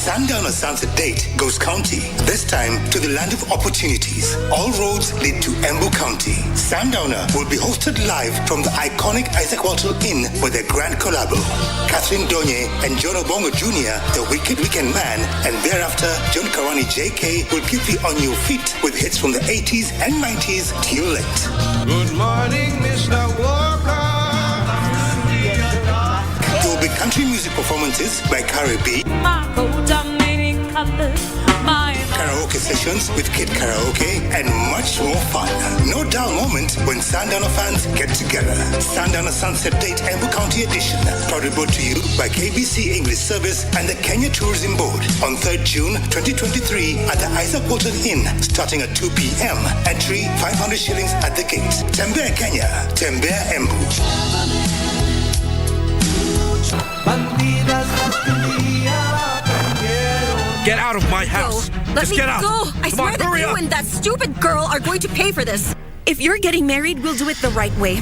Sundowner Sunset Date goes county, this time to the land of opportunities. All roads lead to Embu County. Sundowner will be hosted live from the iconic Isaac Walton Inn with their grand collabo. Catherine Donye and John Obongo Jr., the Wicked Weekend Man, and thereafter John Karani JK will keep you on your feet with hits from the 80s and 90s till late. Good morning, Mr. Walker. There will be country music performances by Carrie B, karaoke sessions with Kid Karaoke, and much more fun. No dull moment when Sundowner fans get together. Sundowner Sunset Date Embu County Edition, proudly brought to you by KBC English Service and the Kenya Tourism Board on 3rd June 2023 at the Isaac Walton Inn, starting at 2 p.m. Entry 500 shillings at the gate. Tembea Kenya, Tembea Embu. Get out of my house. Let me get out. go. I swear that you up. and that stupid girl are going to pay for this. If you're getting married, we'll do it the right way,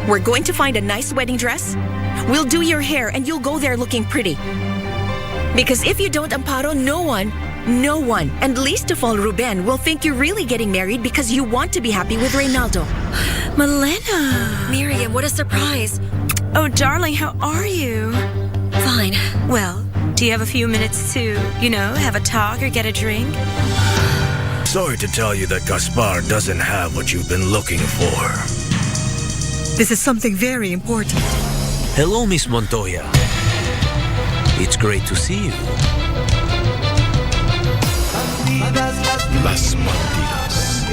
We're going to find a nice wedding dress. We'll do your hair and you'll go there looking pretty. Because if you don't, Amparo, no one, and least of all Ruben, will think you're really getting married because you want to be happy with Reynaldo. Malena. Miriam, what a surprise. Oh, darling, how are you? Fine. Well, do you have a few minutes to, have a talk or get a drink? Sorry to tell you that Gaspar doesn't have what you've been looking for. This is something very important. Hello, Miss Montoya. It's great to see you. Las Malditas.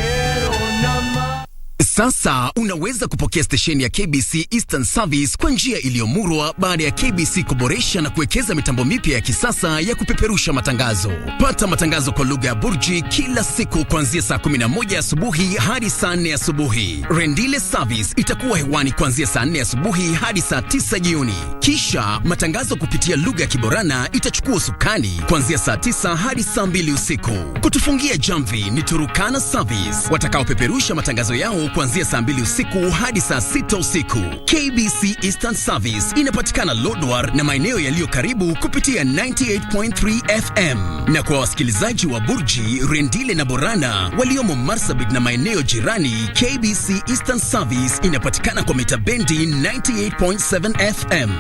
Sasa unaweza kupokea stesheni ya KBC Eastern Service kwa njia iliyomurwa baada ya KBC kuboresha na kuwekeza mitambo mipya ya kisasa ya kupeperusha matangazo. Pata matangazo kwa lugha ya Burji kila siku kuanzia saa 11 asubuhi hadi saa 4 asubuhi. Rendile Service itakuwa hewani kuanzia saa 4 asubuhi hadi saa 9 jioni. Kisha matangazo kupitia lugha ya Kiborana itachukua usukani kuanzia saa 9 hadi saa 2 usiku. Kutufungia jamvi ni Turukana Service watakaopeperusha matangazo yao kuanzia saa 2 usiku hadi saa 6 usiku. KBC Eastern Service inapatikana Lodwar na maeneo yaliyo karibu kupitia 98.3 FM. Na kwa wasikilizaji wa Burji, Rendile na Borana waliomo Marsabit na maeneo jirani, KBC Eastern Service inapatikana kwa mita bendi 98.7 FM.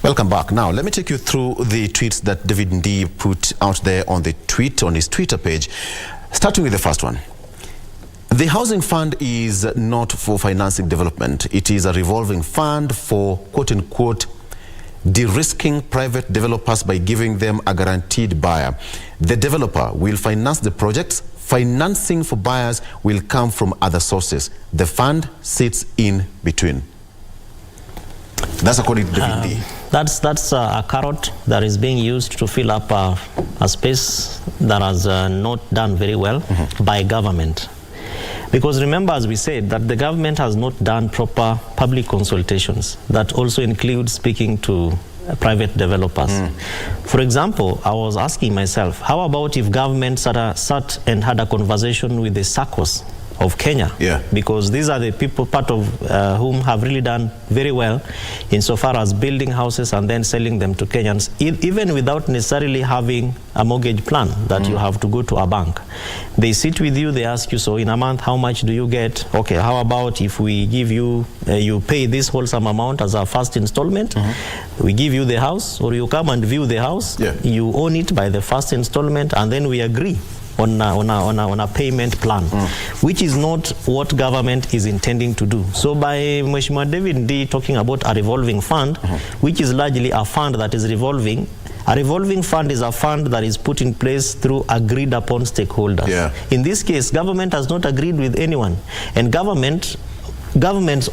Welcome back. Now, let me take you through the tweets that David Ndii put out there on his Twitter page, starting with the first one. The housing fund is not for financing development. It is a revolving fund for, quote-unquote, de-risking private developers by giving them a guaranteed buyer. The developer will finance the projects. Financing for buyers will come from other sources. The fund sits in between. That's according to David D. That's a carrot that is being used to fill up a space that has not done very well by government. Because remember, as we said, that the government has not done proper public consultations that also include speaking to private developers. For example, I was asking myself, how about if government sat and had a conversation with the SACCOs of Kenya? Because these are the people, part of whom have really done very well insofar as building houses and then selling them to Kenyans, even without necessarily having a mortgage plan that you have to go to a bank. They sit with you, they ask you, so in a month, how much do you get? Okay, how about if we give you, you pay this wholesome amount as a first installment, we give you the house, or you come and view the house, you own it by the first installment, and then we agree on a payment plan, which is not what government is intending to do. So by Mheshimiwa David D talking about a revolving fund, which is largely a fund that is revolving, a revolving fund is a fund that is put in place through agreed upon stakeholders. In this case, government has not agreed with anyone, and governments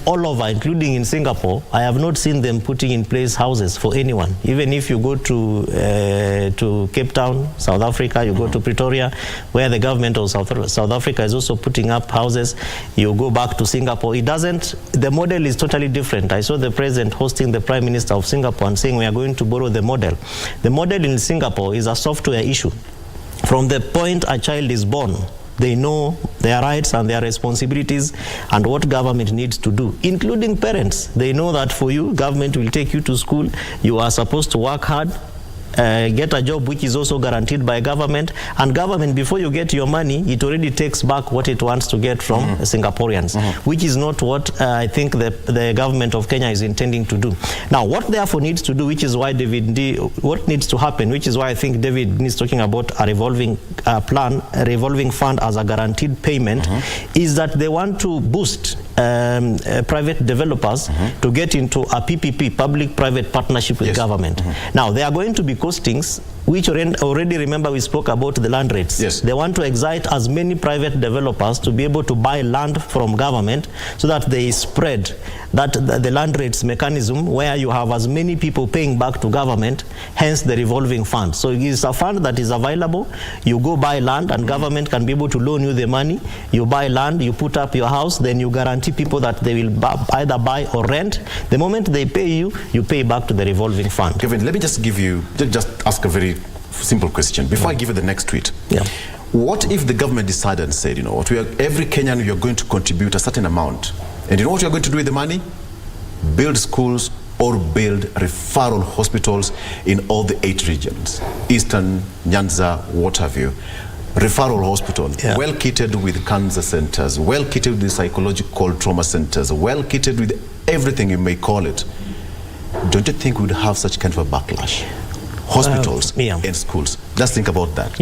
all over, including in Singapore, I have not seen them putting in place houses for anyone. Even if you go to Cape Town, South Africa, you go to Pretoria, where the government of South Africa is also putting up houses, you go back to Singapore, it doesn't, the model is totally different. I saw the president hosting the Prime Minister of Singapore and saying we are going to borrow the model. The model in Singapore is a software issue. From the point a child is born, they know their rights and their responsibilities and what government needs to do, including parents. They know that for you, government will take you to school. You are supposed to work hard, get a job which is also guaranteed by government, and government, before you get your money, it already takes back what it wants to get from Singaporeans, which is not what I think the government of Kenya is intending to do. Now, what therefore needs to do, which is why what needs to happen, which is why I think David is talking about a revolving plan, a revolving fund as a guaranteed payment, is that they want to boost private developers to get into a PPP, public-private partnership with government. Now, there are going to be costings, which already remember we spoke about the land rates. They want to excite as many private developers to be able to buy land from government so that they spread the land rates mechanism where you have as many people paying back to government, hence the revolving fund. So it is a fund that is available. You go buy land and government can be able to loan you the money. You buy land, you put up your house, then you guarantee people that they will either buy or rent. The moment they pay you, you pay back to the revolving fund. Kevin, let me just ask a very simple question before I give you the next tweet. What if the government decided and said, you know what, every Kenyan, you're going to contribute a certain amount, and you know what you're going to do with the money? Build schools or build referral hospitals in all the 8 regions, Eastern, Nyanza, what have you. Referral hospital, well kitted with cancer centers, well kitted with psychological trauma centers, well kitted with everything you may call it. Don't you think we'd have such kind of a backlash? Hospitals and schools. Just think about that.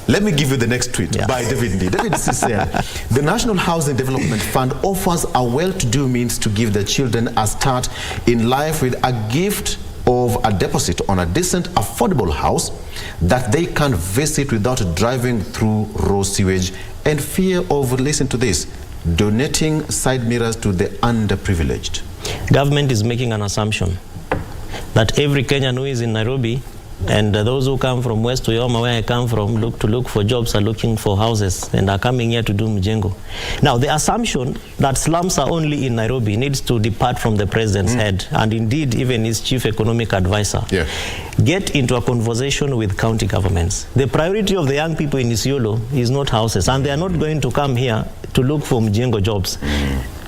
Let me give you the next tweet by David D. David C said, the National Housing Development Fund offers a well-to-do means to give the children a start in life with a gift of a deposit on a decent, affordable house that they can visit without driving through raw sewage and fear of, listen to this, donating side mirrors to the underprivileged. Government is making an assumption that every Kenyan who is in Nairobi and those who come from West Uyoma, where I come from, look for jobs, are looking for houses and are coming here to do mjengo. Now, the assumption that slums are only in Nairobi needs to depart from the president's head, and indeed even his chief economic advisor. Get into a conversation with county governments. The priority of the young people in Isiolo is not houses, and they are not going to come here to look for mjengo jobs.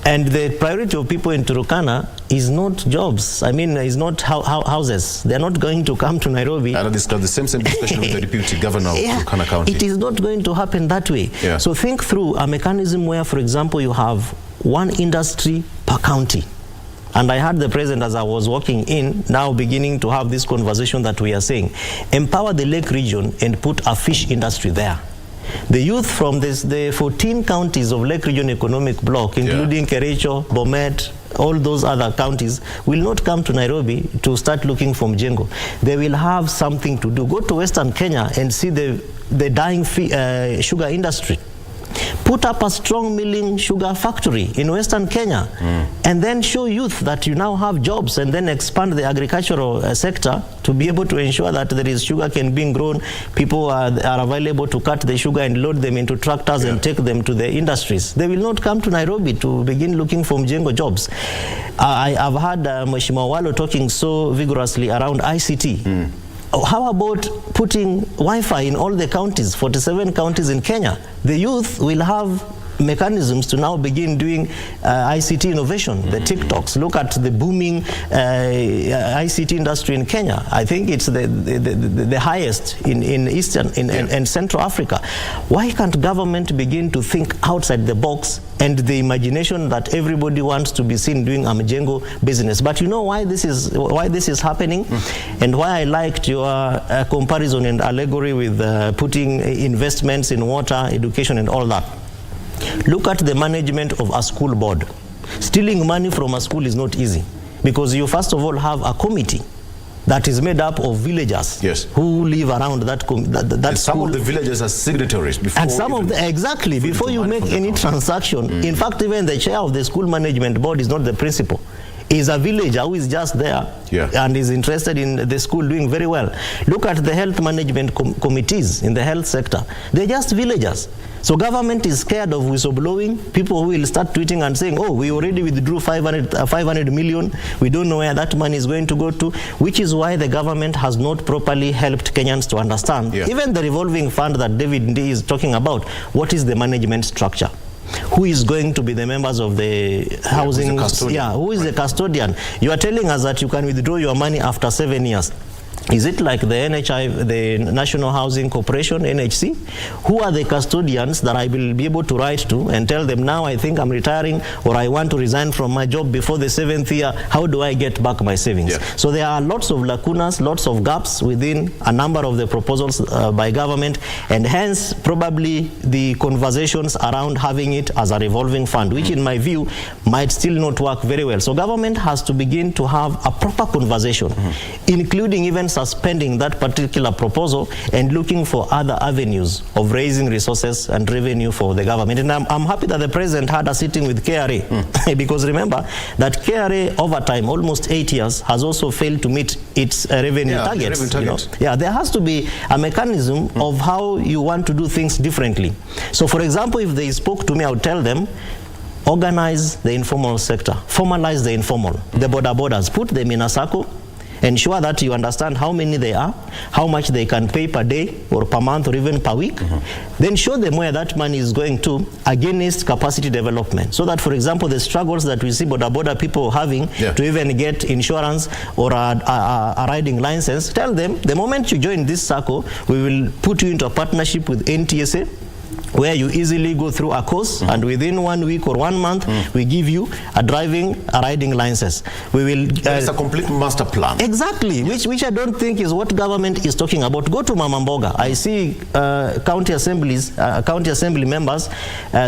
And the priority of people in Turkana is not jobs. I mean, is not houses. They're not going to come to Nairobi. I discussed the same discussion with the deputy governor of Turkana County. It is not going to happen that way. So think through a mechanism where, for example, you have one industry per county. And I heard the president, as I was walking in, now beginning to have this conversation that we are saying, empower the Lake region and put a fish industry there. The youth from the 14 counties of Lake Region Economic Bloc, including Kericho, Bomet, all those other counties will not come to Nairobi to start looking for mjengo. They will have something to do. Go to Western Kenya and see the dying sugar industry. Put up a strong milling sugar factory in Western Kenya and then show youth that you now have jobs, and then expand the agricultural sector to be able to ensure that there is sugar cane being grown. People are available to cut the sugar and load them into tractors and take them to the industries. They will not come to Nairobi to begin looking for mjengo jobs. I've heard Mheshimiwa Walo talking so vigorously around ICT. How about putting Wi-Fi in all the counties, 47 counties in Kenya? The youth will have mechanisms to now begin doing ICT innovation, the TikToks. Look at the booming ICT industry in Kenya. I think it's the highest in Eastern and Central Africa. Why can't government begin to think outside the box and the imagination that everybody wants to be seen doing a mjengo business? But you know why this is happening, and why I liked your comparison and allegory with putting investments in water, education, and all that. Look at the management of a school board. Stealing money from a school is not easy, because you first of all have a committee that is made up of villagers who live around that and school. Some of the villagers are signatories before. And some of the, before you make any transaction. In fact, even the chair of the school management board is not the principal. Is a villager who is just there and is interested in the school doing very well. Look at the health management committees in the health sector. They're just villagers. So government is scared of whistleblowing, people who will start tweeting and saying, oh, we already withdrew 500 million. We don't know where that money is going to go to, which is why the government has not properly helped Kenyans to understand. Even the revolving fund that David Ndii is talking about, what is the management structure? Who is going to be the members of the housing? Who is the custodian? You are telling us that you can withdraw your money after 7 years. Is it like the NHI, the National Housing Corporation, NHC? Who are the custodians that I will be able to write to and tell them, now I think I'm retiring, or I want to resign from my job before the 7th year, how do I get back my savings? So there are lots of lacunas, lots of gaps within a number of the proposals by government, and hence probably the conversations around having it as a revolving fund, which in my view might still not work very well. So government has to begin to have a proper conversation, including even suspending that particular proposal and looking for other avenues of raising resources and revenue for the government. And I'm happy that the president had a sitting with KRA, because remember that KRA over time, almost 8 years, has also failed to meet its revenue targets. There has to be a mechanism of how you want to do things differently. So for example, if they spoke to me, I would tell them, organize the informal sector, formalize the informal, the borders, put them in a circle, ensure that you understand how many they are, how much they can pay per day or per month or even per week. Then show them where that money is going to against capacity development. So that, for example, the struggles that we see border people having to even get insurance or a riding license, tell them the moment you join this circle, we will put you into a partnership with NTSA, where you easily go through a course, and within 1 week or 1 month, we give you a riding license. We will. It's a complete master plan. Exactly, which I don't think is what government is talking about. Go to Mama Mboga. I see county assembly members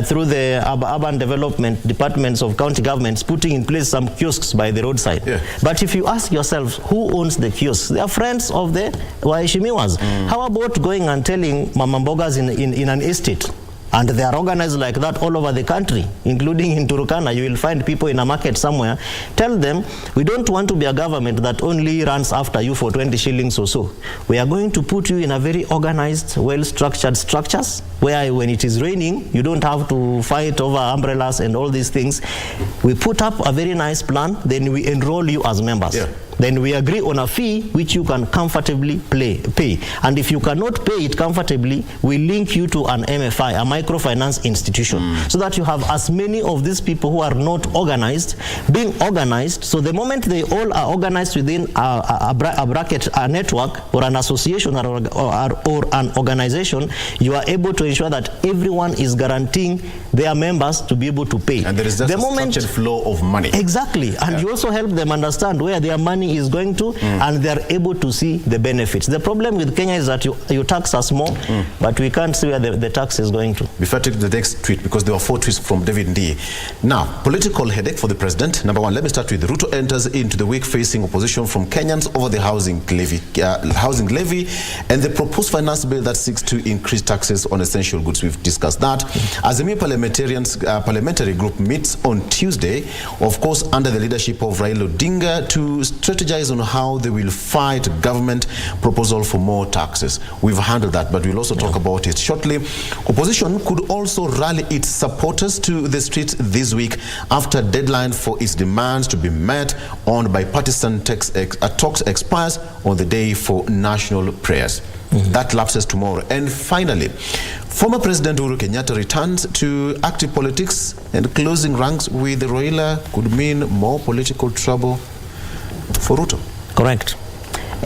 through the urban development departments of county governments putting in place some kiosks by the roadside. But if you ask yourself, who owns the kiosks? They are friends of the Waheshimiwas. How about going and telling Mama Mbogas in an estate? And they are organized like that all over the country, including in Turkana. You will find people in a market somewhere. Tell them, we don't want to be a government that only runs after you for 20 shillings or so. We are going to put you in a very organized, well-structured structures, where when it is raining, you don't have to fight over umbrellas and all these things. We put up a very nice plan, then we enroll you as members. Then we agree on a fee which you can comfortably pay. And if you cannot pay it comfortably, we link you to an MFI, a microfinance institution, so that you have as many of these people who are not organized being organized. So the moment they all are organized within a bracket, a network, or an association, or an organization, you are able to ensure that everyone is guaranteeing their members to be able to pay. And there is just a structured flow of money. Exactly. And you also help them understand where their money money is going to, and they are able to see the benefits. The problem with Kenya is that you tax us more, but we can't see where the tax is going to. Before I take the next tweet, because there were 4 tweets from David Ndie. Now, political headache for the president. Number 1, let me start with Ruto enters into the week facing opposition from Kenyans over the housing levy and the proposed finance bill that seeks to increase taxes on essential goods. We've discussed that. Azimio parliamentary group meets on Tuesday, of course, under the leadership of Raila Odinga, to strategize on how they will fight government proposal for more taxes. We've handled that, but we'll also talk about it shortly. Opposition could also rally its supporters to the streets this week after deadline for its demands to be met on bipartisan talks expires on the day for national prayers. That lapses tomorrow. And finally, former President Uhuru Kenyatta returns to active politics, and closing ranks with Raila could mean more political trouble for Ruto. Correct.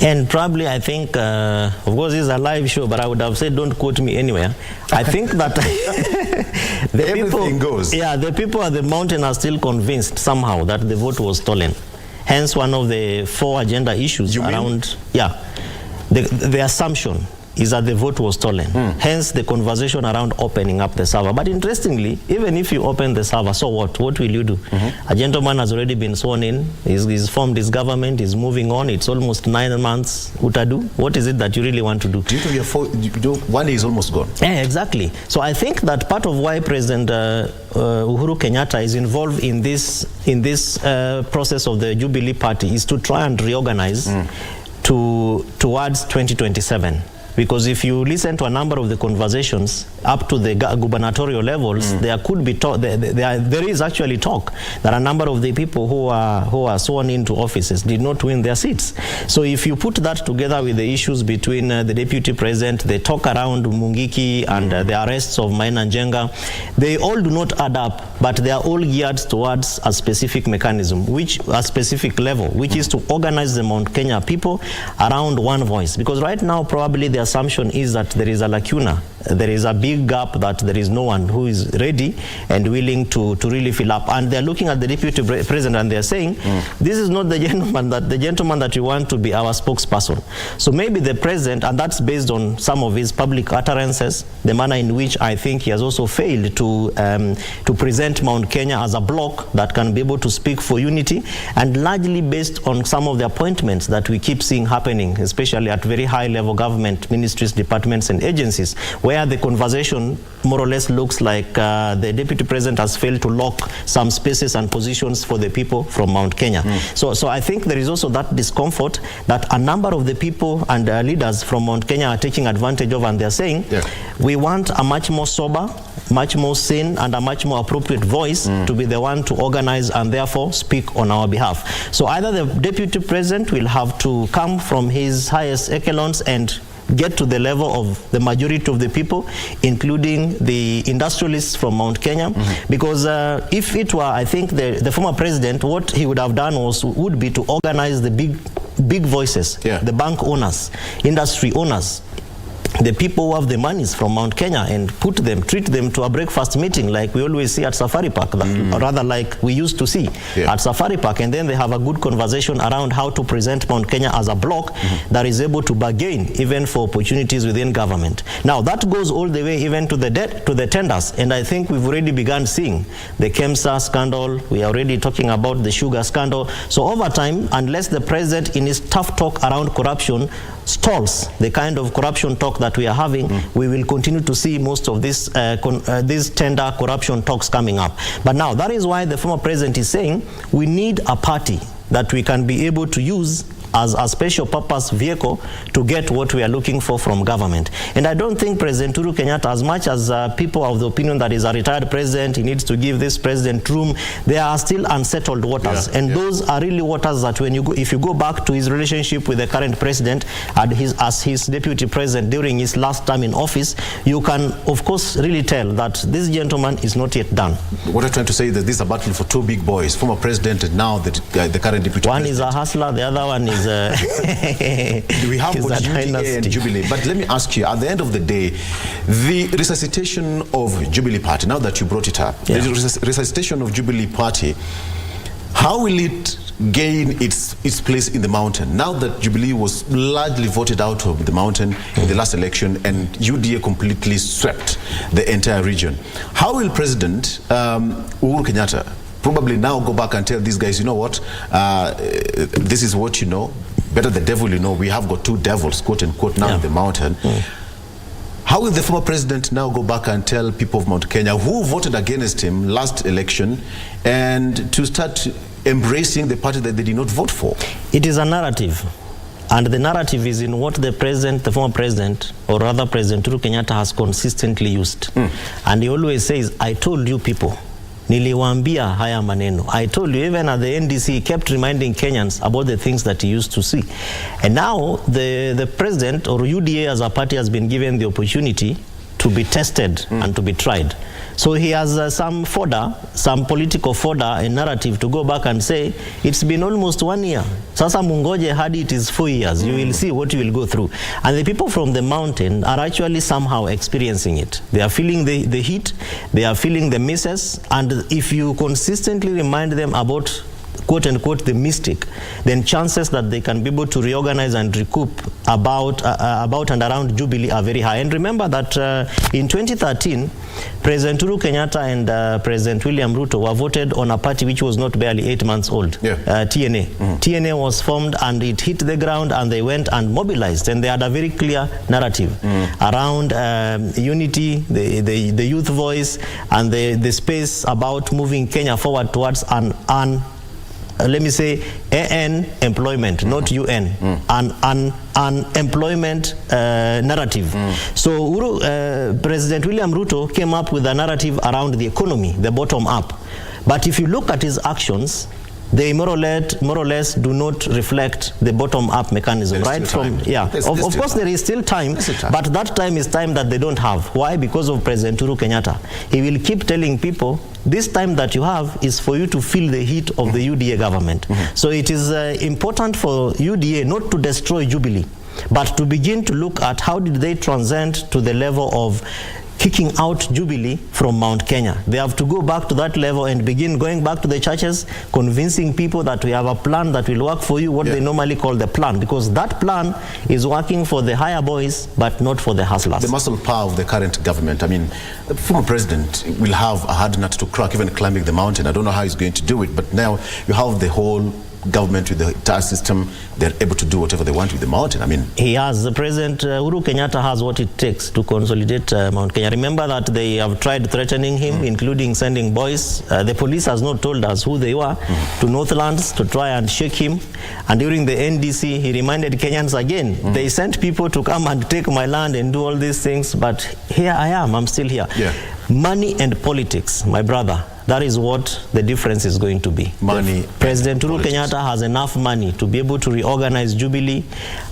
And probably, I think, of course, this is a live show, but I would have said, don't quote me anywhere. I think that the people at the mountain are still convinced somehow that the vote was stolen. Hence, one of the 4 agenda issues the assumption is that the vote was stolen. Hence the conversation around opening up the server. But interestingly, even if you open the server, so what? What will you do? A gentleman has already been sworn in. He's formed his government. He's moving on. It's almost 9 months. Utadu, what is it that you really want to do? One day is almost gone. Yeah, exactly. So I think that part of why President Uhuru Kenyatta is involved in this process of the Jubilee Party is to try and reorganize towards 2027. Because if you listen to a number of the conversations up to the gubernatorial levels, there could be there is actually talk that a number of the people who are sworn into offices did not win their seats. So if you put that together with the issues between the deputy president, the talk around Mungiki and the arrests of Maina Njenga, they all do not add up, but they are all geared towards a specific mechanism, a specific level, which is to organize the Mount Kenya people around one voice. Because right now, probably the assumption is that there is a lacuna, there is a big gap, that there is no one who is ready and willing to really fill up. And they're looking at the deputy president and they're saying, this is not the gentleman that you want to be our spokesperson. So maybe the president, and that's based on some of his public utterances, the manner in which I think he has also failed to present Mount Kenya as a bloc that can be able to speak for unity, and largely based on some of the appointments that we keep seeing happening, especially at very high level government, ministries, departments, and agencies, where the conversation more or less looks like the deputy president has failed to lock some spaces and positions for the people from Mount Kenya. So I think there is also that discomfort that a number of the people and leaders from Mount Kenya are taking advantage of, and they're saying, we want a much more sober, much more sane, and a much more appropriate voice to be the one to organize and therefore speak on our behalf. So either the deputy president will have to come from his highest echelons and get to the level of the majority of the people, including the industrialists from Mount Kenya, because if it were, I think, the former president, what he would have done would be to organize the big voices, the bank owners, industry owners, the people who have the monies from Mount Kenya, and treat them to a breakfast meeting like we always see at Safari Park, or rather like we used to see at Safari Park, and then they have a good conversation around how to present Mount Kenya as a bloc that is able to bargain even for opportunities within government. Now that goes all the way even to the tenders, and I think we've already begun seeing the KEMSA scandal. We are already talking about the sugar scandal. So over time, unless the president in his tough talk around corruption stalls the kind of corruption talk that we are having, we will continue to see most of these tender corruption talks coming up. But now that is why the former president is saying we need a party that we can be able to use as a special purpose vehicle to get what we are looking for from government. And I don't think President Uhuru Kenyatta, as much as people are of the opinion that he's a retired president, he needs to give this president room, there are still unsettled waters. Those are really waters that if you go back to his relationship with the current president and as his deputy president during his last term in office, you can of course really tell that this gentleman is not yet done. What I'm trying to say is that this is a battle for two big boys, former president and now the current deputy president. One is a hustler, the other one is we have UDA and Jubilee. But let me ask you, at the end of the day, the resuscitation of Jubilee Party, now that you brought it up, the resuscitation of Jubilee Party, how will it gain its place in the mountain. Now that Jubilee was largely voted out of the mountain in the last election and UDA completely swept the entire region, how will President Uhuru Kenyatta probably now go back and tell these guys, you know what, this is what you know, better the devil you know, we have got two devils, quote unquote, now in the mountain. How will the former president now go back and tell people of Mount Kenya who voted against him last election and to start embracing the party that they did not vote for? It is a narrative. And the narrative is in what the former president, or rather President Uhuru Kenyatta, has consistently used. And he always says, I told you people. Niliwaambia haya maneno. I told you, even at the NDC, he kept reminding Kenyans about the things that he used to see. And now the president or UDA as a party has been given the opportunity to be tested and to be tried. So he has some fodder, some political fodder and narrative to go back and say, it's been almost 1 year. Sasa mungoje hadi it is 4 years. You will see what you will go through. And the people from the mountain are actually somehow experiencing it. They are feeling the heat, they are feeling the misses, and if you consistently remind them about quote unquote the mystic, then chances that they can be able to reorganize and recoup about and around Jubilee are very high. And remember that in 2013, President Uhuru Kenyatta and President William Ruto were voted on a party which was not barely 8 months old, TNA. TNA was formed and it hit the ground and they went and mobilized, and they had a very clear narrative around unity, the youth voice, and the space about moving Kenya forward towards let me say AN employment, not UN, an employment narrative. So President William Ruto came up with a narrative around the economy, the bottom up. But if you look at his actions, they more or less do not reflect the bottom-up mechanism, right? Of course, there is still time, but that time is time that they don't have. Why? Because of President Uhuru Kenyatta. He will keep telling people, this time that you have is for you to feel the heat of the UDA government. So it is important for UDA not to destroy Jubilee, but to begin to look at how did they transcend to the level of kicking out Jubilee from Mount Kenya. They have to go back to that level and begin going back to the churches, convincing people that we have a plan that will work for you, what they normally call the plan, because that plan is working for the higher boys, but not for the hustlers. The muscle power of the current government, I mean, the former president will have a hard nut to crack, even climbing the mountain. I don't know how he's going to do it, but now you have the whole government with the entire system. They're able to do whatever they want with the mountain. I mean, he has, the President Uhuru Kenyatta has what it takes to consolidate Mount Kenya. Remember that they have tried threatening him, including sending boys. The police has not told us who they were, to Northlands to try and shake him. And during the NDC, he reminded Kenyans again, they sent people to come and take my land and do all these things, but here I am, I'm still here. Money and politics, my brother. That is what the difference is going to be. Money. President Uhuru Kenyatta has enough money to be able to reorganize Jubilee,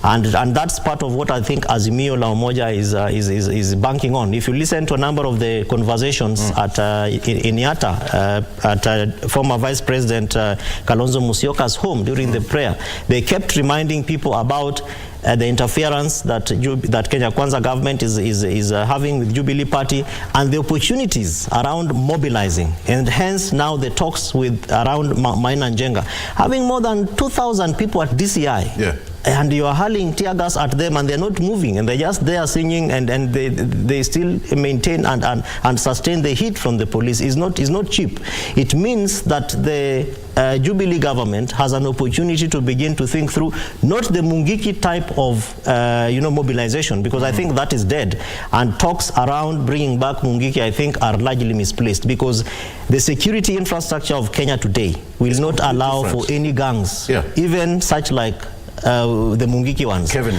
and that's part of what I think Azimio la Umoja is banking on. If you listen to a number of the conversations at in Yatta, at former Vice President Kalonzo Musyoka's home during the prayer, they kept reminding people about the interference that Kenya Kwanza government is having with Jubilee Party, and the opportunities around mobilizing, and hence now the talks with around Maina Njenga, having more than 2,000 people at DCI. And you are hurling tear gas at them and they're not moving, and they're just there singing, and they still maintain and sustain the heat from the police is not cheap. It means that the Jubilee government has an opportunity to begin to think through not the Mungiki type of mobilization, because I think that is dead, and talks around bringing back Mungiki I think are largely misplaced, because the security infrastructure of Kenya today will not allow for any gangs, even such like the Mungiki ones. Kevin,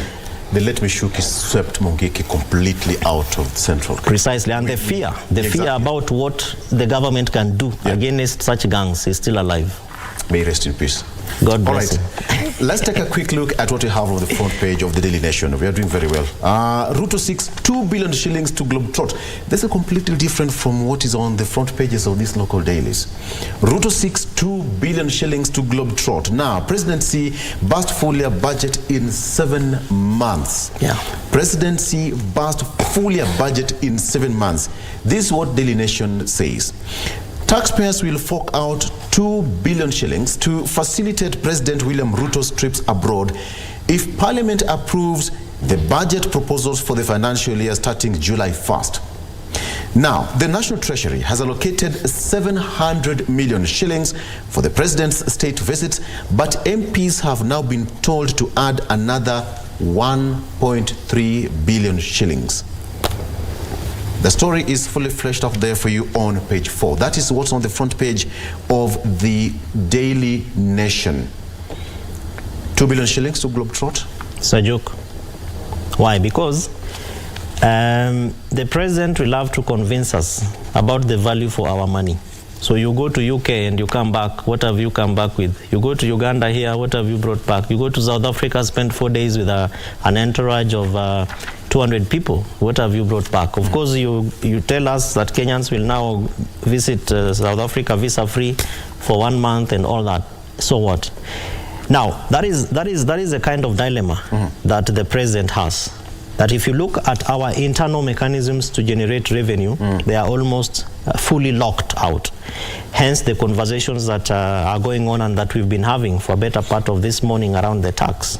the Let Me Shoot swept Mungiki completely out of Central. Precisely, and the fear about what the government can do against such gangs is still alive. May he rest in peace. God bless him. Let's take a quick look at what we have on the front page of the Daily Nation. We are doing very well. Ruto seeks 2 billion shillings to Globetrot. That's a completely different from what is on the front pages of these local dailies. Ruto seeks 2 billion shillings to Globetrot. Now, presidency burst full year budget in 7 months. Presidency burst full year budget in 7 months. This is what Daily Nation says. Taxpayers will fork out 2 billion shillings to facilitate President William Ruto's trips abroad if Parliament approves the budget proposals for the financial year starting July 1st. Now, the National Treasury has allocated 700 million shillings for the President's state visits, but MPs have now been told to add another 1.3 billion shillings. The story is fully fleshed out there for you on page 4. That is what's on the front page of the Daily Nation. 2 billion shillings to Globetrot? It's a joke. Why? Because the president will have to convince us about the value for our money. So you go to UK and you come back, what have you come back with? You go to Uganda here, what have you brought back? You go to South Africa, spend 4 days with an entourage of 200 people. What have you brought back? Of course, you tell us that Kenyans will now visit South Africa visa-free for 1 month and all that. So what? Now, that is a kind of dilemma that the president has. That if you look at our internal mechanisms to generate revenue, they are almost fully locked out. Hence the conversations that are going on and that we've been having for a better part of this morning around the tax.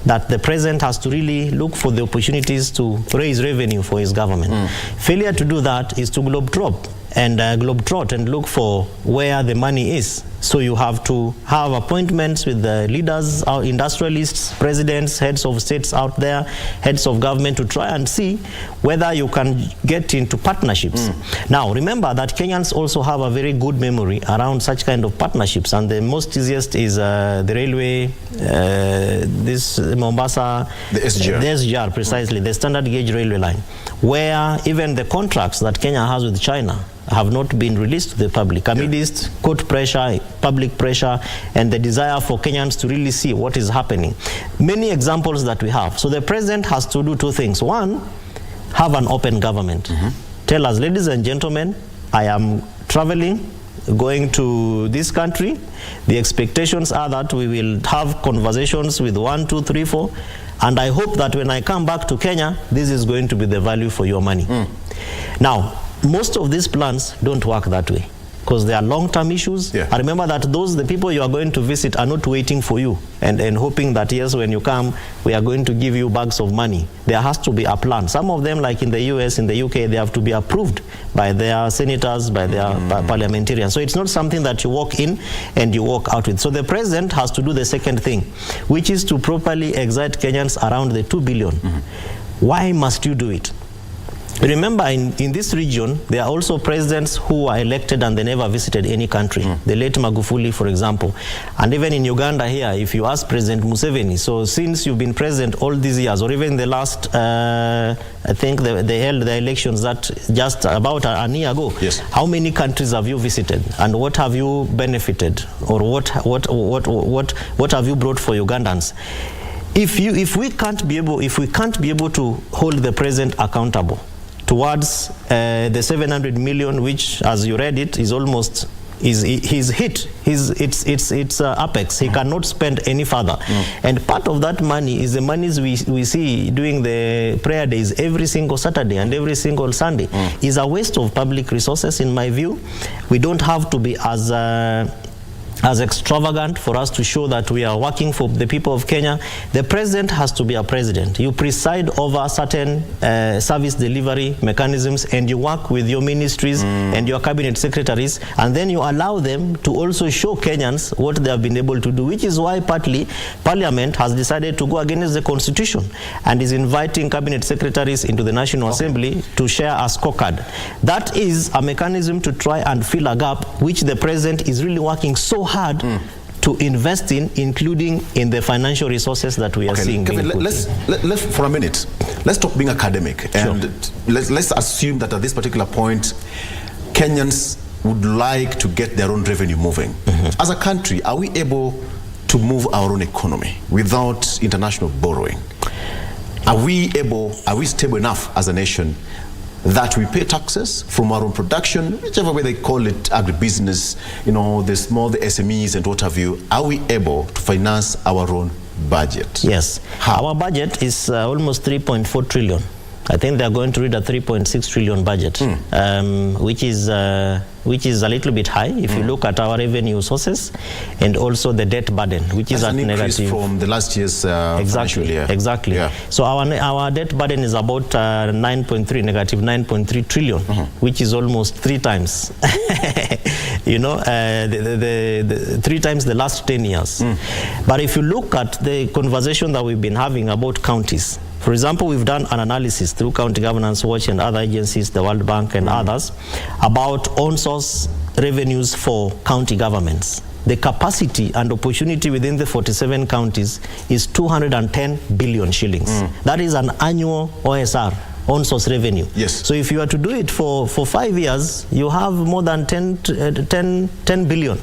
That the president has to really look for the opportunities to raise revenue for his government. Failure to do that is to globetrot and look for where the money is. So you have to have appointments with the leaders, our industrialists, presidents, heads of states out there, heads of government, to try and see whether you can get into partnerships. Now, remember that Kenyans also have a very good memory around such kind of partnerships, and the most easiest is the railway, this Mombasa, the SGR precisely, the standard gauge railway line, where even the contracts that Kenya has with China have not been released to the public amidst court pressure, public pressure, and the desire for Kenyans to really see what is happening. Many examples that we have. So the president has to do 2 things. One, have an open government. Tell us, ladies and gentlemen, I am traveling, going to this country. The expectations are that we will have conversations with 1, 2, 3, 4, and I hope that when I come back to Kenya, this is going to be the value for your money. Now, most of these plans don't work that way because they are long-term issues. I remember that the people you are going to visit are not waiting for you and hoping that, yes, when you come, we are going to give you bags of money. There has to be a plan. Some of them, like in the US, in the UK, they have to be approved by their senators, by their parliamentarians. So it's not something that you walk in and you walk out with. So the president has to do the second thing, which is to properly excite Kenyans around the 2 billion. Why must you do it? Remember, in this region, there are also presidents who are elected and they never visited any country. The late Magufuli, for example. And even in Uganda here, if you ask President Museveni, so since you've been president all these years, or even the last, I think they held the elections that just about a year ago, how many countries have you visited? And what have you benefited? Or what have you brought for Ugandans? If we can't be able to hold the president accountable towards the 700 million, which, as you read it, is almost he's hit. It's apex. He cannot spend any further. And part of that money is the monies we see doing the prayer days every single Saturday and every single Sunday. Is a waste of public resources, in my view. We don't have to be as extravagant for us to show that we are working for the people of Kenya. The president has to be a president. You preside over certain service delivery mechanisms, and you work with your ministries and your cabinet secretaries, and then you allow them to also show Kenyans what they have been able to do, which is why partly Parliament has decided to go against the Constitution and is inviting cabinet secretaries into the National Assembly to share a scorecard. That is a mechanism to try and fill a gap, which the president is really working so hard to invest in, including in the financial resources that we are seeing. Kevin, let's for a minute, let's stop being academic and let's assume that at this particular point, Kenyans would like to get their own revenue moving. As a country, are we able to move our own economy without international borrowing? Are we stable enough as a nation that we pay taxes from our own production, whichever way they call it, agribusiness, the small, the SMEs and what have you? Are we able to finance our own budget? Yes. How? Our budget is almost 3.4 trillion. I think they're going to read a 3.6 trillion budget, which is which is a little bit high if you look at our revenue sources, and also the debt burden, which is at negative from the last year's financial year. Exactly. Yeah. So our debt burden is about negative 9.3 trillion, which is almost 3 times, the 3 times the last 10 years. But if you look at the conversation that we've been having about counties, for example, we've done an analysis through County Governance Watch and other agencies, the World Bank and others, about on-source revenues for county governments. The capacity and opportunity within the 47 counties is 210 billion shillings. That is an annual OSR, on-source revenue. Yes. So if you are to do it for 5 years, you have more than 10 billion.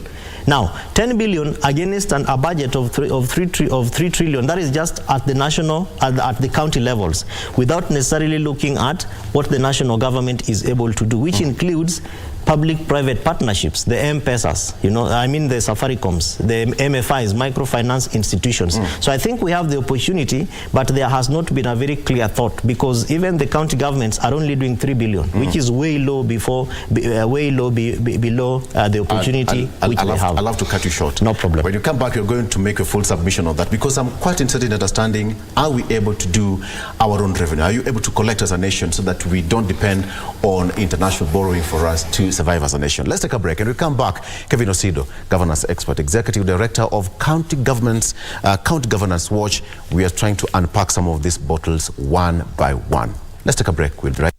Now, 10 billion against a budget of 3 trillion, that is just at the national, at the county levels, without necessarily looking at what the national government is able to do, which includes public-private partnerships, the M-Pesas, the Safaricoms, the MFIs, microfinance institutions. So I think we have the opportunity, but there has not been a very clear thought, because even the county governments are only doing 3 billion, which is way low below the opportunity which they have. I'll have to cut you short. No problem. When you come back, you're going to make a full submission of that, because I'm quite interested in understanding, are we able to do our own revenue? Are you able to collect as a nation so that we don't depend on international borrowing for us to survive as a nation? Let's take a break, and we come back. Kevin Osido, governance expert, executive director of County Governance Watch. We are trying to unpack some of these bottles one by one. Let's take a break. We'll be right back.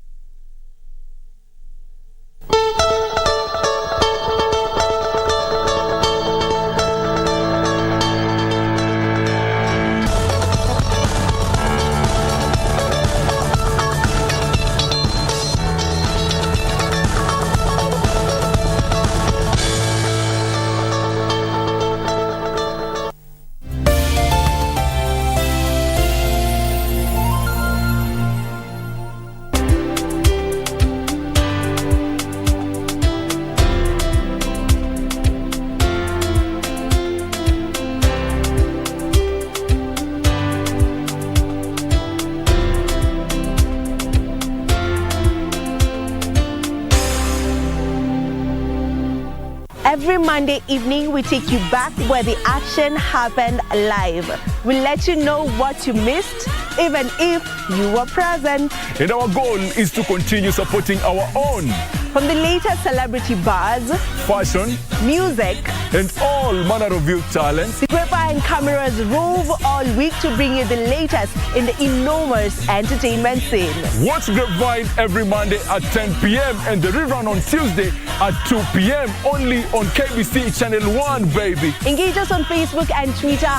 Every Monday evening, we take you back where the action happened live. We let you know what you missed, even if you were present. And our goal is to continue supporting our own. From the latest celebrity buzz, fashion, music, and all manner of youth talents, the Grapevine cameras rove all week to bring you the latest in the enormous entertainment scene. Watch Grapevine every Monday at 10 p.m. and the rerun on Tuesday at 2 p.m. only on KBC Channel 1, baby. Engage us on Facebook and Twitter,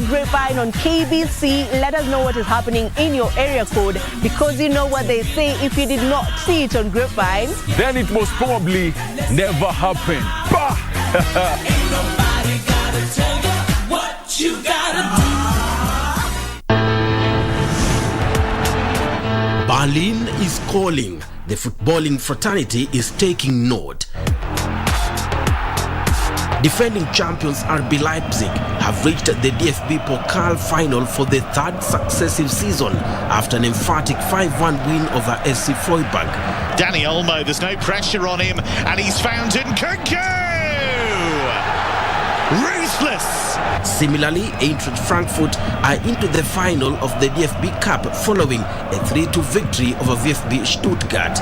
#Grapevine on KBC. Let us know what is happening in your area code, because you know what they say, if you did not see it on Grapevine, then it most probably never happened. Bah! Ain't nobody gotta tell you what you gotta do. Berlin is calling. The footballing fraternity is taking note. Defending champions RB Leipzig have reached the DFB Pokal final for the 3rd successive season after an emphatic 5-1 win over SC Freiburg. Danny Olmo, there's no pressure on him, and he's found Nkunku! Ruthless! Similarly, Eintracht Frankfurt are into the final of the DFB Cup following a 3-2 victory over VfB Stuttgart.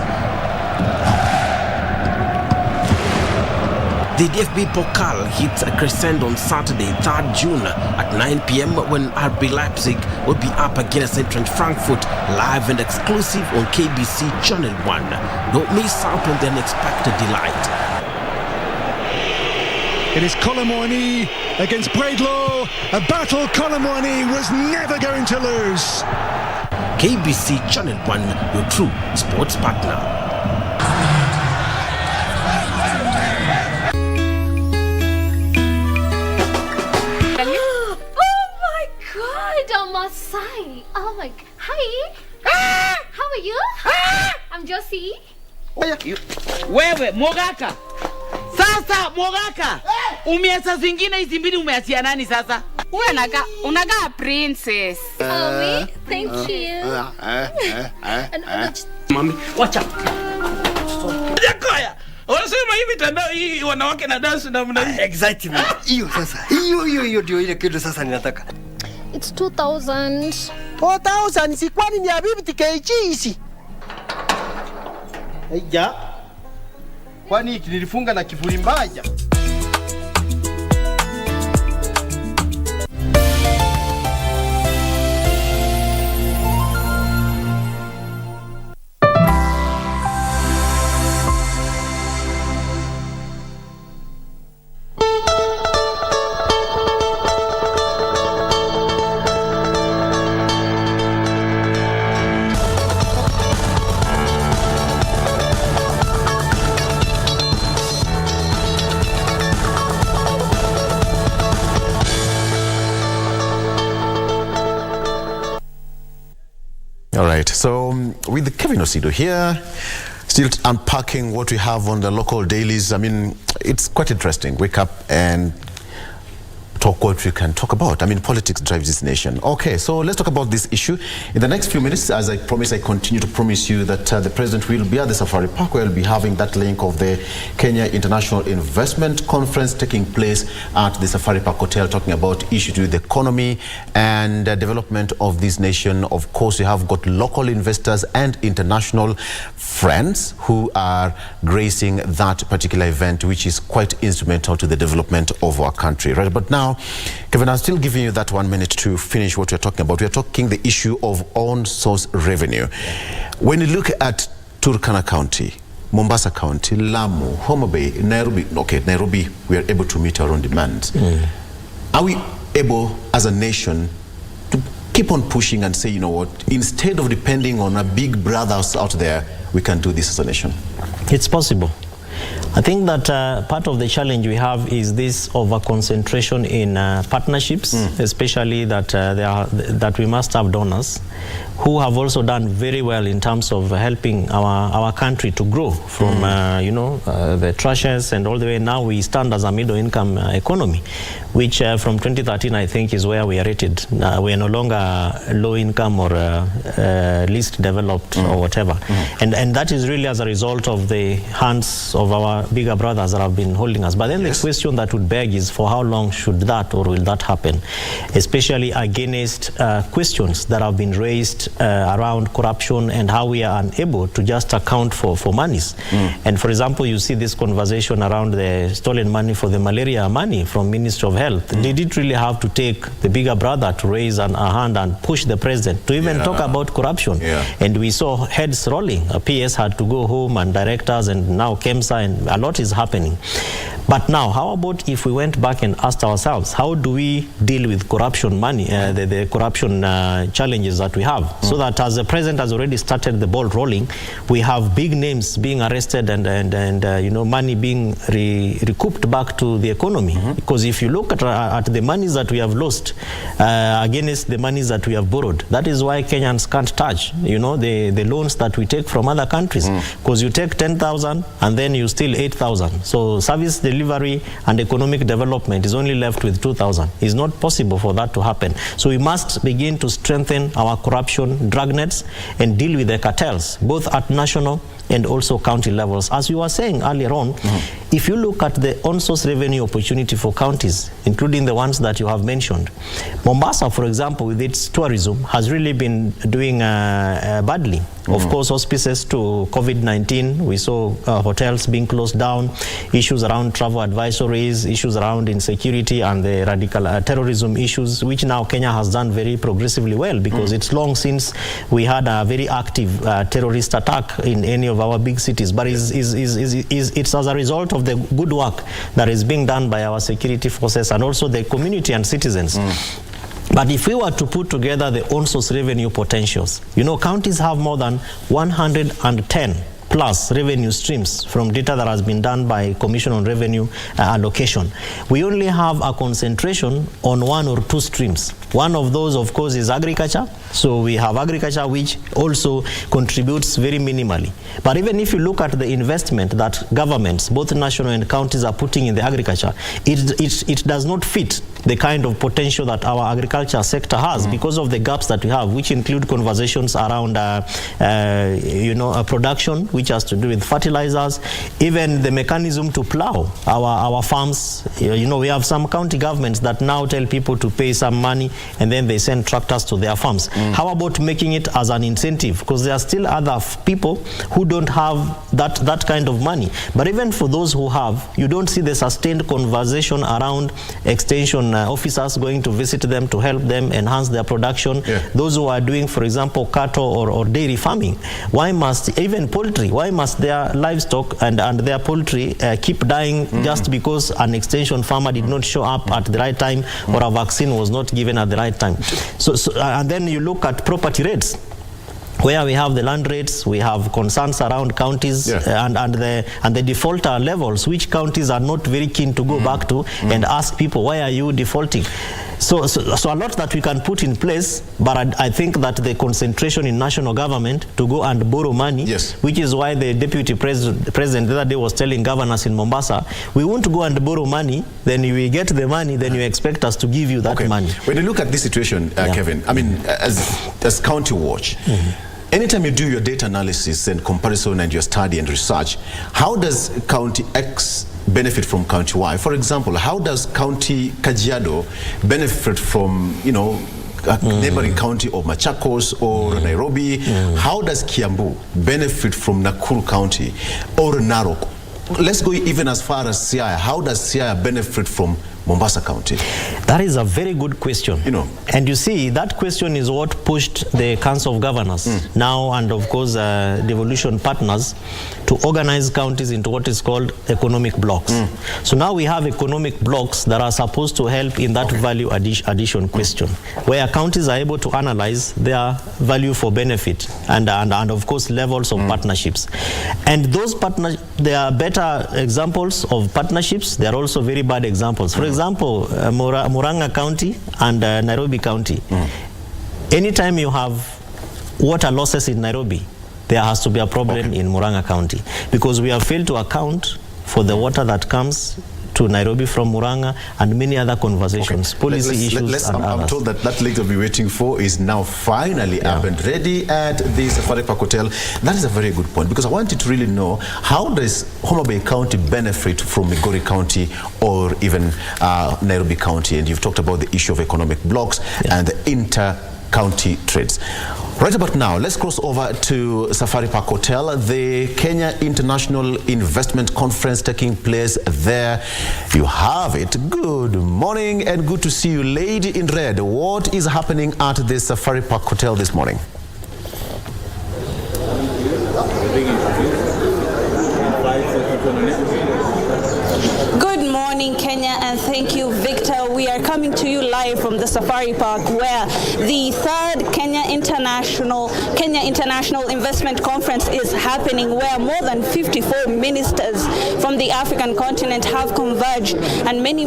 The DFB Pokal hits a crescendo on Saturday, 3rd June at 9 p.m. when RB Leipzig will be up against Eintracht Frankfurt, live and exclusive on KBC Channel 1. Don't miss out on the unexpected delight. It is Colomwani against Bredlow, a battle Colomwani was never going to lose. KBC Channel 1, your true sports partner. Oh my, hi. How are you? I'm Josie. Wewe Mogaka. Sasa Mogaka. Umeacha zingine hizi mbili umeachia nani sasa? Wewe unaga princess. Oh, me? Thank you. Mami, watch out. Yakoya. Wanasema hivi mitandao hii wanawake na dance namna hii. Exactly. Hiyo sasa. Hiyo ndio ile kitu sasa ninataka. It's 2,000. 4,000 si kwani ni habibi tikaichi. Aija. Kwani nilifunga na kivuli mbaya. All right, so with Kevin Osido here, still unpacking what we have on the local dailies. I mean, it's quite interesting. Wake up and talk what we can talk about. I mean, politics drives this nation. Okay, so let's talk about this issue. In the next few minutes, as I promised, I continue to promise you that the president will be at the Safari Park, where we'll be having that link of the Kenya International Investment Conference taking place at the Safari Park Hotel, talking about issues with the economy and development of this nation. Of course, we have got local investors and international friends who are gracing that particular event, which is quite instrumental to the development of our country. Right? But now, Kevin, I'm still giving you that 1 minute to finish what we're talking about. We're talking the issue of on-source revenue. When you look at Turkana County, Mombasa County, Lamu, Homa Bay, Nairobi, okay, Nairobi, we are able to meet our own demands. Are we able, as a nation, to keep on pushing and say, you know what, instead of depending on a big brothers out there, we can do this as a nation? It's possible. I think that part of the challenge we have is this over-concentration in partnerships, especially that we must have donors who have also done very well in terms of helping our country to grow from the trashes and all the way now we stand as a middle-income economy, which from 2013 I think is where we are rated. We are no longer low-income or least developed or whatever. And that is really as a result of the hands of our bigger brothers that have been holding us. But then the question that would beg is, for how long should that or will that happen? Especially against questions that have been raised around corruption and how we are unable to just account for monies. And for example, you see this conversation around the stolen money for the malaria money from Ministry of Health. Did it really have to take the bigger brother to raise a hand and push the president to even talk about corruption? And we saw heads rolling. A PS had to go home and directors and now KEMSA, and a lot is happening. But now, how about if we went back and asked ourselves, how do we deal with corruption money, the corruption challenges that we have? So that as the president has already started the ball rolling, we have big names being arrested and money being recouped back to the economy. Because if you look at the monies that we have lost against the monies that we have borrowed, that is why Kenyans can't touch, the loans that we take from other countries. Because you take 10,000 and then you steal 8,000. So service delivery and economic development is only left with 2,000. It's not possible for that to happen. So we must begin to strengthen our corruption drag nets and deal with the cartels, both at national and also county levels. As you were saying earlier on, if you look at the on-source revenue opportunity for counties, including the ones that you have mentioned, Mombasa, for example, with its tourism, has really been doing badly. Of course, hospices to COVID-19, we saw hotels being closed down, issues around travel advisories, issues around insecurity and the radical terrorism issues, which now Kenya has done very progressively well, because it's long since we had a very active terrorist attack in any of our big cities. But it's as a result of the good work that is being done by our security forces and also the community and citizens. But if we were to put together the on-source revenue potentials, counties have more than 110 plus revenue streams from data that has been done by Commission on Revenue Allocation. We only have a concentration on one or two streams. One of those, of course, is agriculture. So we have agriculture, which also contributes very minimally. But even if you look at the investment that governments, both national and counties, are putting in the agriculture, it does not fit the kind of potential that our agriculture sector has because of the gaps that we have, which include conversations around production, which has to do with fertilizers, even the mechanism to plow our farms. We have some county governments that now tell people to pay some money and then they send tractors to their farms. How about making it as an incentive? Because there are still other people who don't have that kind of money. But even for those who have, you don't see the sustained conversation around extension officers going to visit them to help them enhance their production. Those who are doing, for example, cattle or dairy farming, why must, even poultry, why must their livestock and their poultry keep dying just because an extension farmer did not show up at the right time or a vaccine was not given at the right time? And then you look at property rates, where we have the land rates, we have concerns around counties and the defaulter levels, which counties are not very keen to go back to and ask people, why are you defaulting? So a lot that we can put in place, but I think that the concentration in national government to go and borrow money, which is why the deputy president the other day was telling governors in Mombasa, we won't go and borrow money, then we get the money, then you expect us to give you that money. When you look at this situation, Kevin, I mean, as County Watch, anytime you do your data analysis and comparison and your study and research, how does County X benefit from County Y? For example, how does County Kajiado benefit from, neighboring county of Machakos or Nairobi? How does Kiambu benefit from Nakuru County or Narok? Let's go even as far as Siaya. How does Siaya benefit from Mombasa County? That is a very good question. And you see, that question is what pushed the Council of Governors now, and of course devolution partners, to organize counties into what is called economic blocks. So now we have economic blocks that are supposed to help in that value addition question, where counties are able to analyze their value for benefit and of course levels of partnerships. And those there are better examples of partnerships. There are also very bad examples. For example, Murang'a County and Nairobi County. Anytime you have water losses in Nairobi, there has to be a problem in Murang'a County, because we have failed to account for the water that comes to Nairobi from Murang'a and many other conversations, policy issues and others. I'm told that lake that we're waiting for is now finally up and ready at the Safari Park Hotel. That is a very good point, because I wanted to really know, how does Homa Bay County benefit from Migori County or even Nairobi County? And you've talked about the issue of economic blocks and the inter-county trades. Right about now, let's cross over to Safari Park Hotel, the Kenya International Investment Conference taking place there. You have it. Good morning and good to see you, Lady in Red. What is happening at the Safari Park Hotel this morning? Good morning, Kenya, and thank you, Victor. We are coming to you live from the Safari Park, where the third Kenya International Investment Conference is happening, where more than 54 ministers from the African continent have converged, and many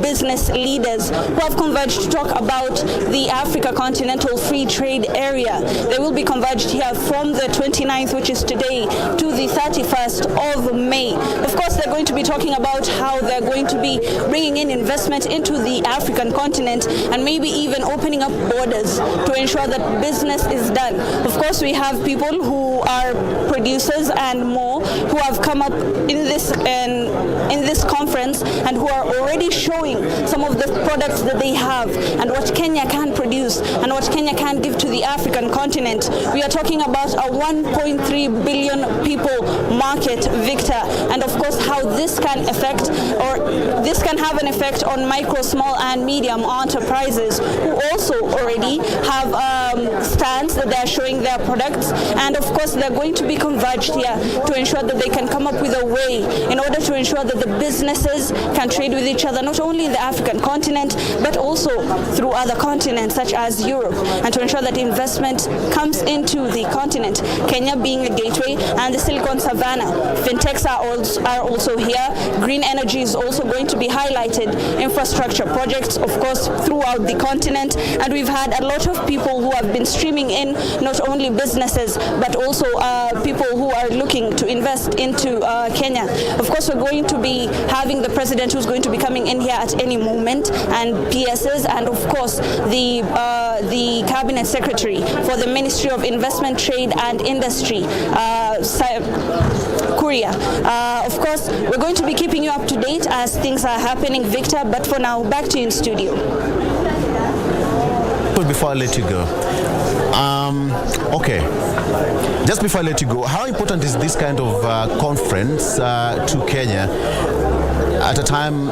business leaders who have converged to talk about the Africa Continental Free Trade Area. They will be converged here from the 29th, which is today, to the 31st of May. Of course, they're going to be talking about how they're going to be bringing in investment into the African continent and maybe even opening up borders to ensure that business is done. Of course, we have people who are producers and more who have come up in this conference and who are already showing some of the products that they have and what Kenya can produce and what Kenya can give to the African continent. We are talking about a 1.3 billion people market, Victor, and of course how this can affect, or this can have an effect on micro, small and medium enterprises who also already have stands that they're showing their products, and of course they're going to be converged here to ensure that they can come up with a way in order to ensure that the businesses can trade with each other, not only in the African continent but also through other continents such as Europe, and to ensure that investment comes into the continent, Kenya being a gateway and the Silicon Savannah. Fintechs are also here. Green energy is also going to be highlighted. Infrastructure projects, of course, throughout the continent. And we've had a lot of people who have been streaming in, not only businesses, but also people who are looking to invest invest into Kenya. Of course, we're going to be having the president who's going to be coming in here at any moment, and PSs, and of course the cabinet secretary for the Ministry of Investment, Trade and Industry, Kuria. Of course, we're going to be keeping you up to date as things are happening, Victor, but for now, back to you in studio. But before I let you go, okay, just before I let you go, how important is this kind of conference to Kenya at a time?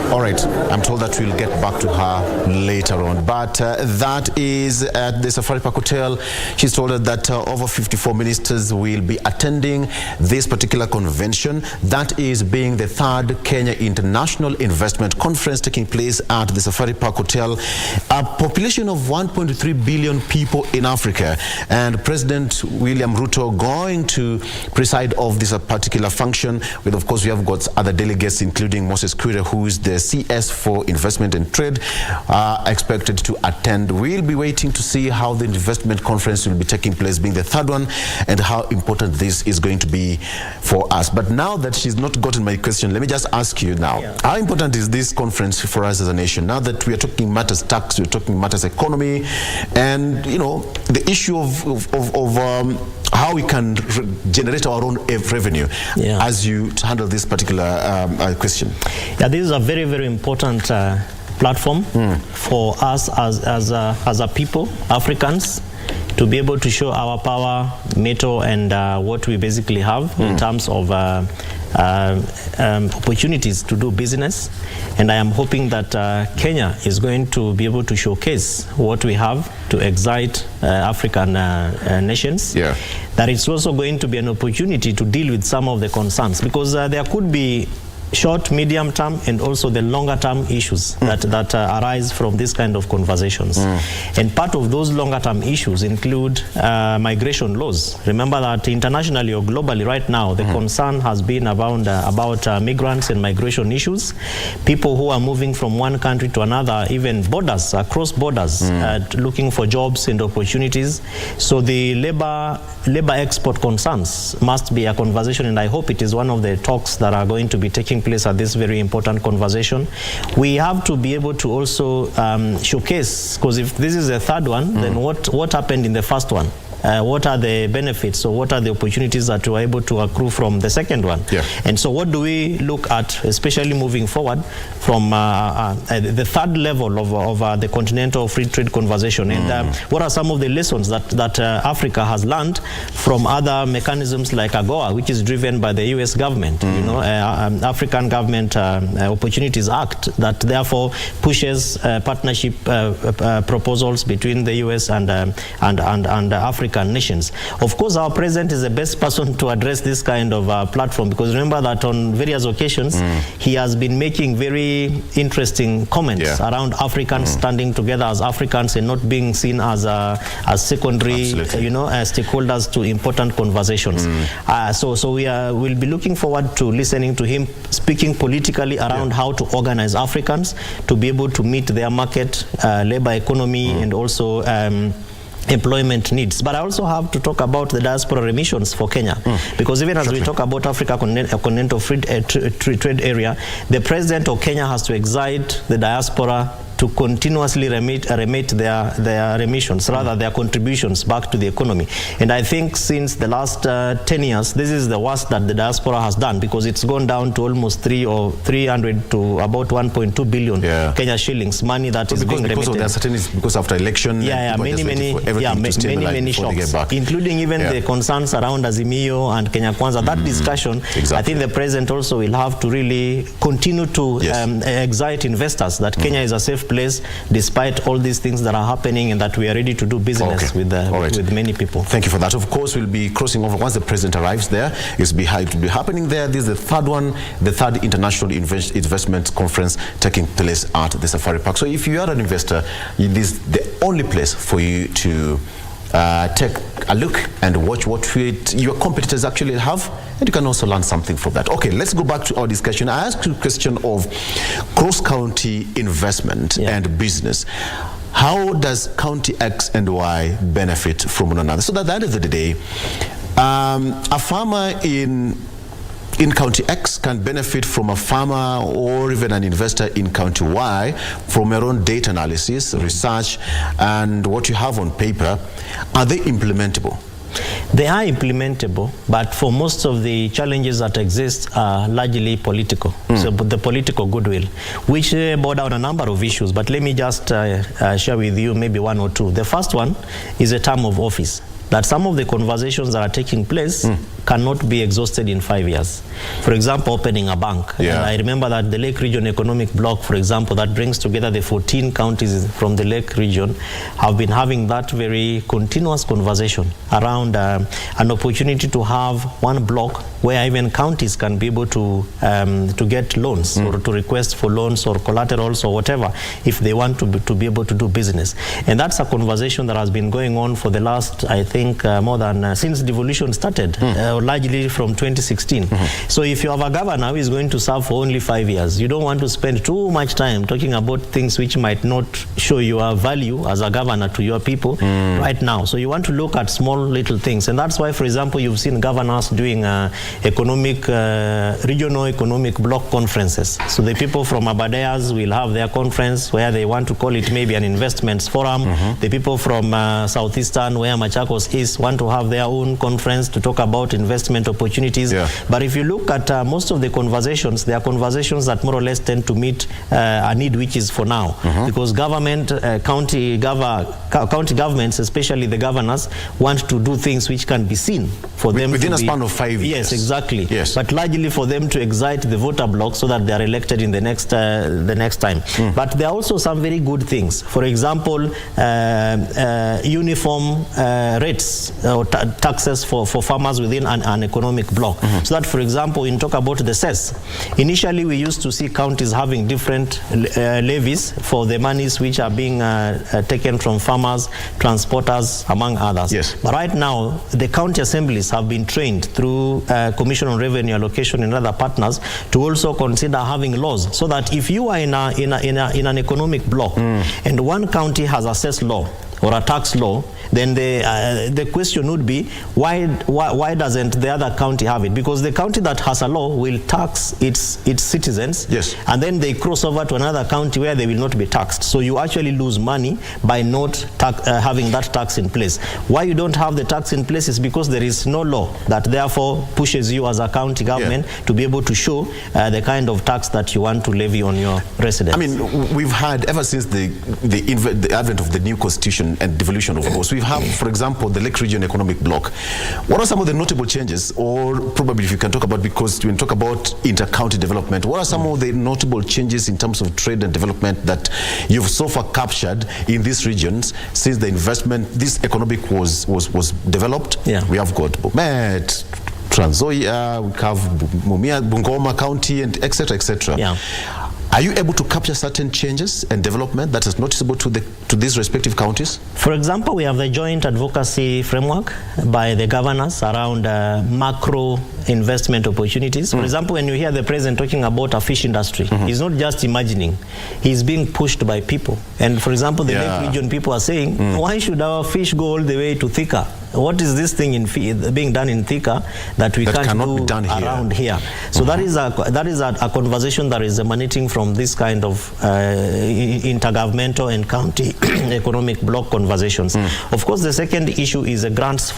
All right, I'm told that we'll get back to her later on, but that is at the Safari Park Hotel. She's told us that over 54 ministers will be attending this particular convention. That is being the third Kenya International Investment Conference taking place at the Safari Park Hotel. A population of 1.3 billion people in Africa, and President William Ruto going to preside over this particular function. With, of course, we have got other delegates, including Moses Kuria, who is the CS for Investment and Trade, expected to attend. We'll be waiting to see how the investment conference will be taking place, being the third one, and how important this is going to be for us. But now that she's not gotten my question, let me just ask you now, how important is this conference for us as a nation? Now that we are talking matters tax, we're talking matters economy, and you know, the issue of how we can generate our own revenue as you handle this particular question. Yeah, this is a very, very important platform for us as a people, Africans, to be able to show our power, mettle, and what we basically have in terms of opportunities to do business. And I am hoping that Kenya is going to be able to showcase what we have to excite African nations. That it's also going to be an opportunity to deal with some of the concerns, because there could be short, medium term, and also the longer term issues that arise from this kind of conversations. And part of those longer term issues include migration laws. Remember that internationally or globally right now, the concern has been about migrants and migration issues. People who are moving from one country to another, even borders, across borders, looking for jobs and opportunities. So the labor export concerns must be a conversation, and I hope it is one of the talks that are going to be taking place at this very important conversation. We have to be able to also showcase, because if this is the third one, then what happened in the first one? What are the benefits, or what are the opportunities that we are able to accrue from the second one? And so what do we look at, especially moving forward from the third level of the continental free trade conversation? And what are some of the lessons that Africa has learned from other mechanisms like AGOA, which is driven by the US government, you know, African Government Opportunities Act, that therefore pushes partnership proposals between the US and African nations. Of course, our president is the best person to address this kind of platform, because remember that on various occasions he has been making very interesting comments around Africans standing together as Africans and not being seen as secondary, you know, stakeholders to important conversations. So we'll be looking forward to listening to him speaking politically around how to organize Africans to be able to meet their market, labor economy, and also employment needs. But I also have to talk about the diaspora remissions for Kenya, because even as we talk about Africa continental free trade area, the president of Kenya has to excite the diaspora to continuously remit their remissions, rather their contributions back to the economy. And I think since the last 10 years, this is the worst that the diaspora has done, because it's gone down to almost 300 to about 1.2 billion Kenya shillings, money that is being remitted. Because of the uncertainties, because after election, many shocks, including even the concerns around Azimio and Kenya Kwanza. That discussion, I think the president also will have to really continue to excite investors that Kenya is a safe place despite all these things that are happening, and that we are ready to do business with many people. Thank you for that. Of course, we'll be crossing over once the president arrives there. It will be happening there. This is the third one, the third International Investment Conference taking place at the Safari Park. So if you are an investor, it is the only place for you to take a look and watch what your competitors actually have, and you can also learn something from that. Okay, let's go back to our discussion. I asked you a question of cross-county investment and business. How does County X and Y benefit from one another? So that at the end of the day, A farmer in County X can benefit from a farmer or even an investor in County Y from your own data analysis, research, and what you have on paper. Are they implementable? They are implementable, but for most of the challenges that exist are largely political. So the political goodwill, which border on a number of issues. But let me just share with you maybe one or two. The first one is a term of office. That some of the conversations that are taking place cannot be exhausted in 5 years. For example, opening a bank. Yeah. I remember that the Lake Region Economic Bloc, for example, that brings together the 14 counties from the Lake Region, have been having that very continuous conversation around an opportunity to have one block where even counties can be able to get loans or to request for loans or collaterals or whatever if they want to be able to do business. And that's a conversation that has been going on for the last, I think, more than since devolution started, largely from 2016. So if you have a governor who is going to serve for only 5 years, you don't want to spend too much time talking about things which might not show your value as a governor to your people right now. So you want to look at small little things. And that's why, for example, you've seen governors doing regional economic block conferences. So the people from Abadeas will have their conference where they want to call it maybe an investments forum. The people from Southeastern, where Machakos is, want to have their own conference to talk about investment opportunities. But if you look at most of the conversations, they are conversations that more or less tend to meet a need which is for now. Because government, county governments, especially the governors, want to do things which can be seen for them within a span of 5 years. Yes, exactly. Yes. But largely for them to excite the voter bloc so that they are elected in the next time. But there are also some very good things. For example, uniform rates or taxes for farmers within an economic bloc. So that, for example, in talk about the cess, initially we used to see counties having different levies for the monies which are being taken from farmers, transporters, among others. Yes. But right now, the county assemblies have been trained through Commission on Revenue Allocation and other partners to also consider having laws, so that if you are in an economic bloc and one county has a cess law or a tax law, then the question would be, why doesn't the other county have it? Because the county that has a law will tax its citizens, and then they cross over to another county where they will not be taxed. So you actually lose money by not having that tax in place. Why you don't have the tax in place is because there is no law that therefore pushes you as a county government to be able to show the kind of tax that you want to levy on your residents. I mean, we've had, ever since the advent of the new constitution and devolution of course, we have, for example, the Lake Region Economic Bloc. What are some of the notable changes, or probably if you can talk about, because when we talk about inter-county development, what are some of the notable changes in terms of trade and development that you've so far captured in these regions since the investment, this economic was developed? We have got Bomet, Trans Nzoia, we have Mumia, Bungoma County, and etc., etc. Are you able to capture certain changes and development that is noticeable to these respective counties? For example, we have the joint advocacy framework by the governors around macro investment opportunities. For example, when you hear the president talking about a fish industry, he's not just imagining, he's being pushed by people. And for example, the Lake Region people are saying, why should our fish go all the way to Thika? What is this thing being done in Thika that we can't do around here? So that is a conversation that is emanating from this kind of intergovernmental and county economic bloc conversations. Of course, the second issue is grants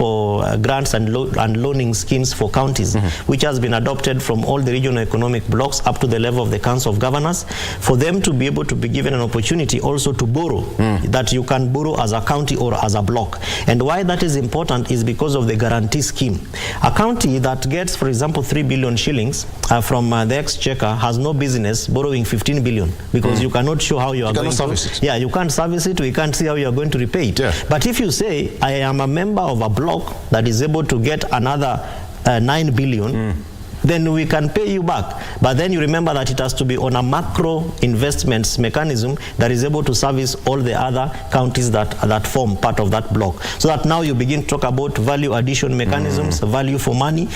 and loaning schemes for counties, which has been adopted from all the regional economic blocks up to the level of the Council of Governors, for them to be able to be given an opportunity also to borrow, that you can borrow as a county or as a block. And why that is important is because of the guarantee scheme. A county that gets, for example, 3 billion shillings from the exchequer has no business borrowing 15 billion, because you cannot show how you are going to service it. Yeah, you can't service it, we can't see how you are going to repay it. But if you say, I am a member of a block that is able to get another 9 billion, then we can pay you back. But then you remember that it has to be on a macro investments mechanism that is able to service all the other counties that form part of that block. So that now you begin to talk about value addition mechanisms, value for money,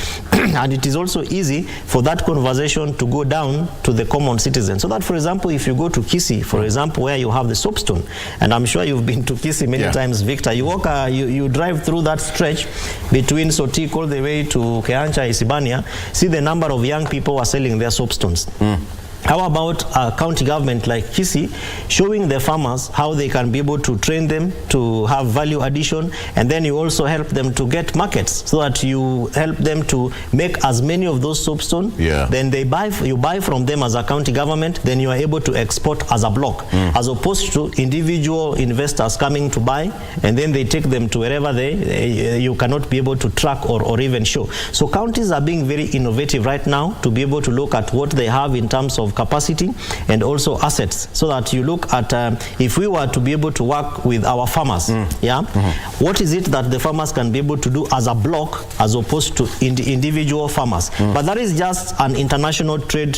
and it is also easy for that conversation to go down to the common citizen. So that, for example, if you go to Kisii, for example, where you have the soapstone, and I'm sure you've been to Kisii many times, Victor, you walk, you drive through that stretch between Sotik all the way to Keancha, Isibania, see the number of young people who are selling their soapstones. How about a county government like Kisii showing the farmers how they can be able to train them to have value addition, and then you also help them to get markets so that you help them to make as many of those soapstone. Then you buy from them as a county government, then you are able to export as a block, as opposed to individual investors coming to buy and then they take them to wherever you cannot be able to track or even show. So counties are being very innovative right now to be able to look at what they have in terms of capacity and also assets, so that you look at if we were to be able to work with our farmers, what is it that the farmers can be able to do as a block as opposed to individual farmers. But that is just an international trade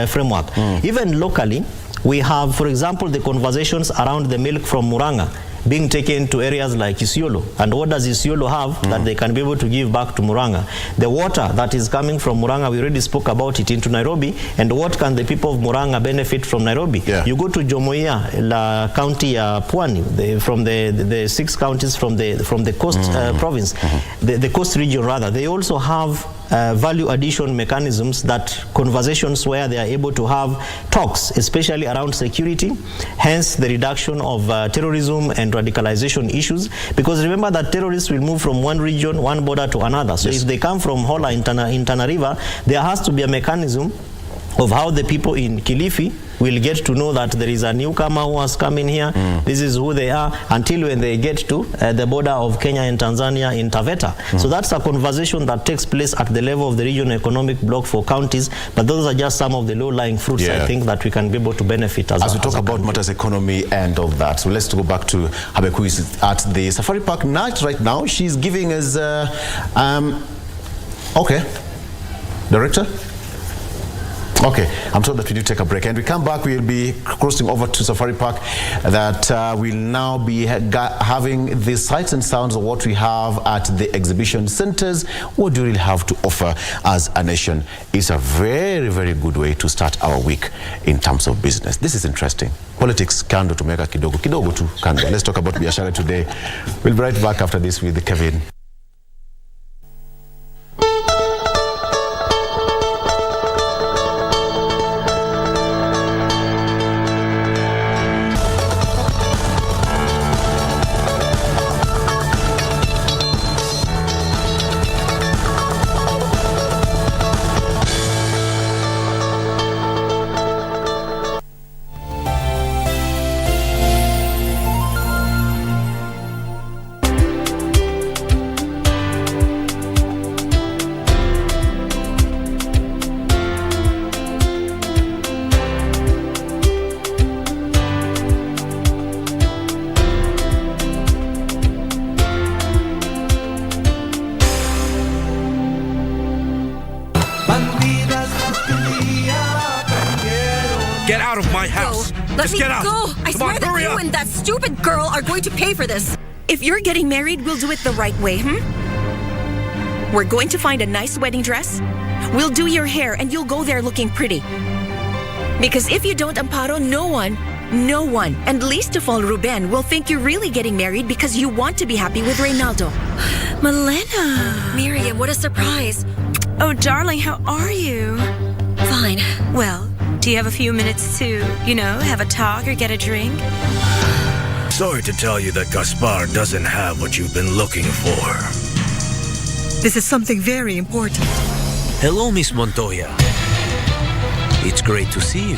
framework. Even locally, we have, for example, the conversations around the milk from Muranga being taken to areas like Isiolo. And what does Isiolo have that they can be able to give back to Muranga? The water that is coming from Muranga, we already spoke about it, into Nairobi. And what can the people of Muranga benefit from Nairobi? You go to Jomoia, la county Pwani, from the 6 counties from the coast province, the coast region rather. They also have value addition mechanisms, that conversations where they are able to have talks, especially around security, hence the reduction of terrorism and radicalization issues, because remember that terrorists will move from one region, one border to another. So if they come from Hola in Tana River, there has to be a mechanism of how the people in Kilifi will get to know that there is a newcomer who has come in here, this is who they are, until when they get to the border of Kenya and Tanzania in Taveta. So that's a conversation that takes place at the level of the regional economic bloc for counties, but those are just some of the low-lying fruits, I think, that we can be able to benefit as we talk about matters economy and all that. So let's go back to Habek, who is at the Safari Park night right now. She's giving us, Director? Okay, I'm told that we do take a break, and we come back, we'll be crossing over to Safari Park, that will now be having the sights and sounds of what we have at the exhibition centers. What do we really have to offer as a nation? It's a very, very good way to start our week in terms of business. This is interesting. Politics kando tumeka kidogo tu kando. Let's talk about biashara today. We'll be right back after this with Kevin. Get out of my house. Let me get out. go. I swear that you and that stupid girl are going to pay for this. If you're getting married, we'll do it the right way, We're going to find a nice wedding dress. We'll do your hair and you'll go there looking pretty. Because if you don't, Amparo, no one, and least of all Ruben, will think you're really getting married because you want to be happy with Reynaldo. Malena. Miriam, what a surprise. Oh, darling, how are you? Fine. Well, do you have a few minutes to, have a talk or get a drink? Sorry to tell you that Gaspar doesn't have what you've been looking for. This is something very important. Hello, Miss Montoya. It's great to see you.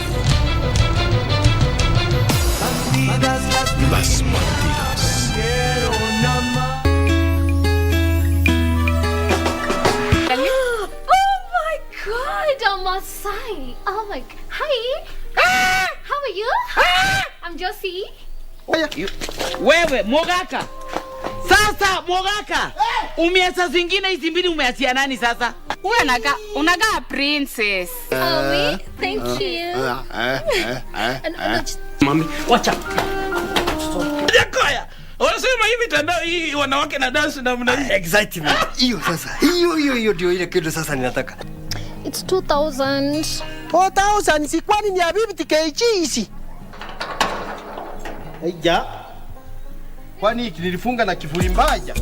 Las Bandidas. Masai. Oh my. Hi. How are you? I'm Josie. Wewe Mogaka. Sasa Mogaka. Umiasa zingine hizi mbili umeachia nani sasa? Unaga princess. Oh, me? Thank you. Mami, watch out. Yakoya. Unasema hivi mitandao hii wanawake na dance namna hii. Exactly. Hiyo sasa. Hiyo ndio ile kitu sasa ninataka. It's 2,000. 4,000 si kwani ni habibi tikaichi. Eja. Kwani nilifunga na kifuli mbaya.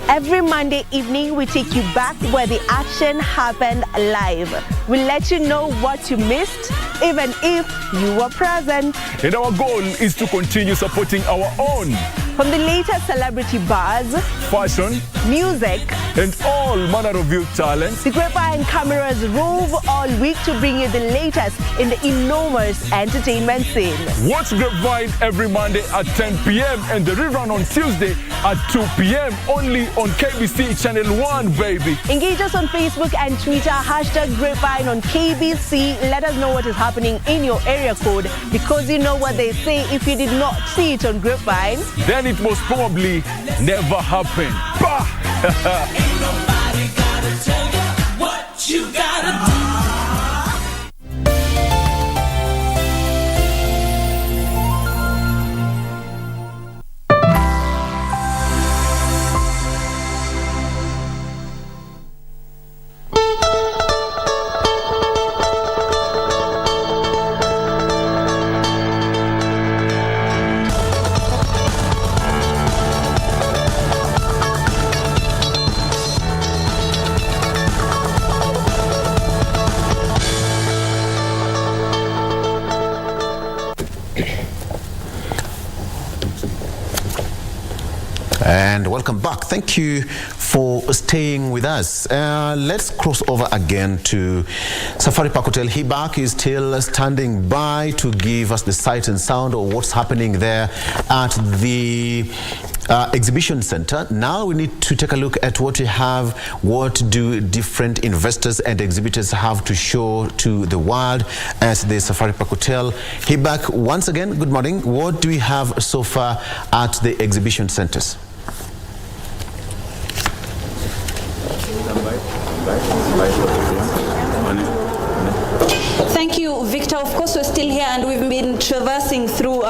Every Monday evening, we take you back where the action happened live. We'll let you know what you missed, even if you were present. And our goal is to continue supporting our own. From the latest celebrity buzz, fashion, music, and all manner of youth talents, the Grapevine cameras rove all week to bring you the latest in the enormous entertainment scene. Watch Grapevine every Monday at 10 p.m. and the rerun on Tuesday at 2 p.m. only on KBC Channel 1, baby. Engage us on Facebook and Twitter, #Grapevine on KBC. Let us know what is happening in your area code, because you know what they say, if you did not see it on Grapevine, then it most probably never happened. Bah! Ain't nobody gotta tell you what you gotta do. And welcome back. Thank you for staying with us. Let's cross over again to Safari Park Hotel. Hibak is still standing by to give us the sight and sound of what's happening there at the exhibition center. Now we need to take a look at what we have. What do different investors and exhibitors have to show to the world at the Safari Park Hotel? Hibak, once again, good morning. What do we have so far at the exhibition centers? Thank you, Victor. Of course, we're still here and we've been traversing through,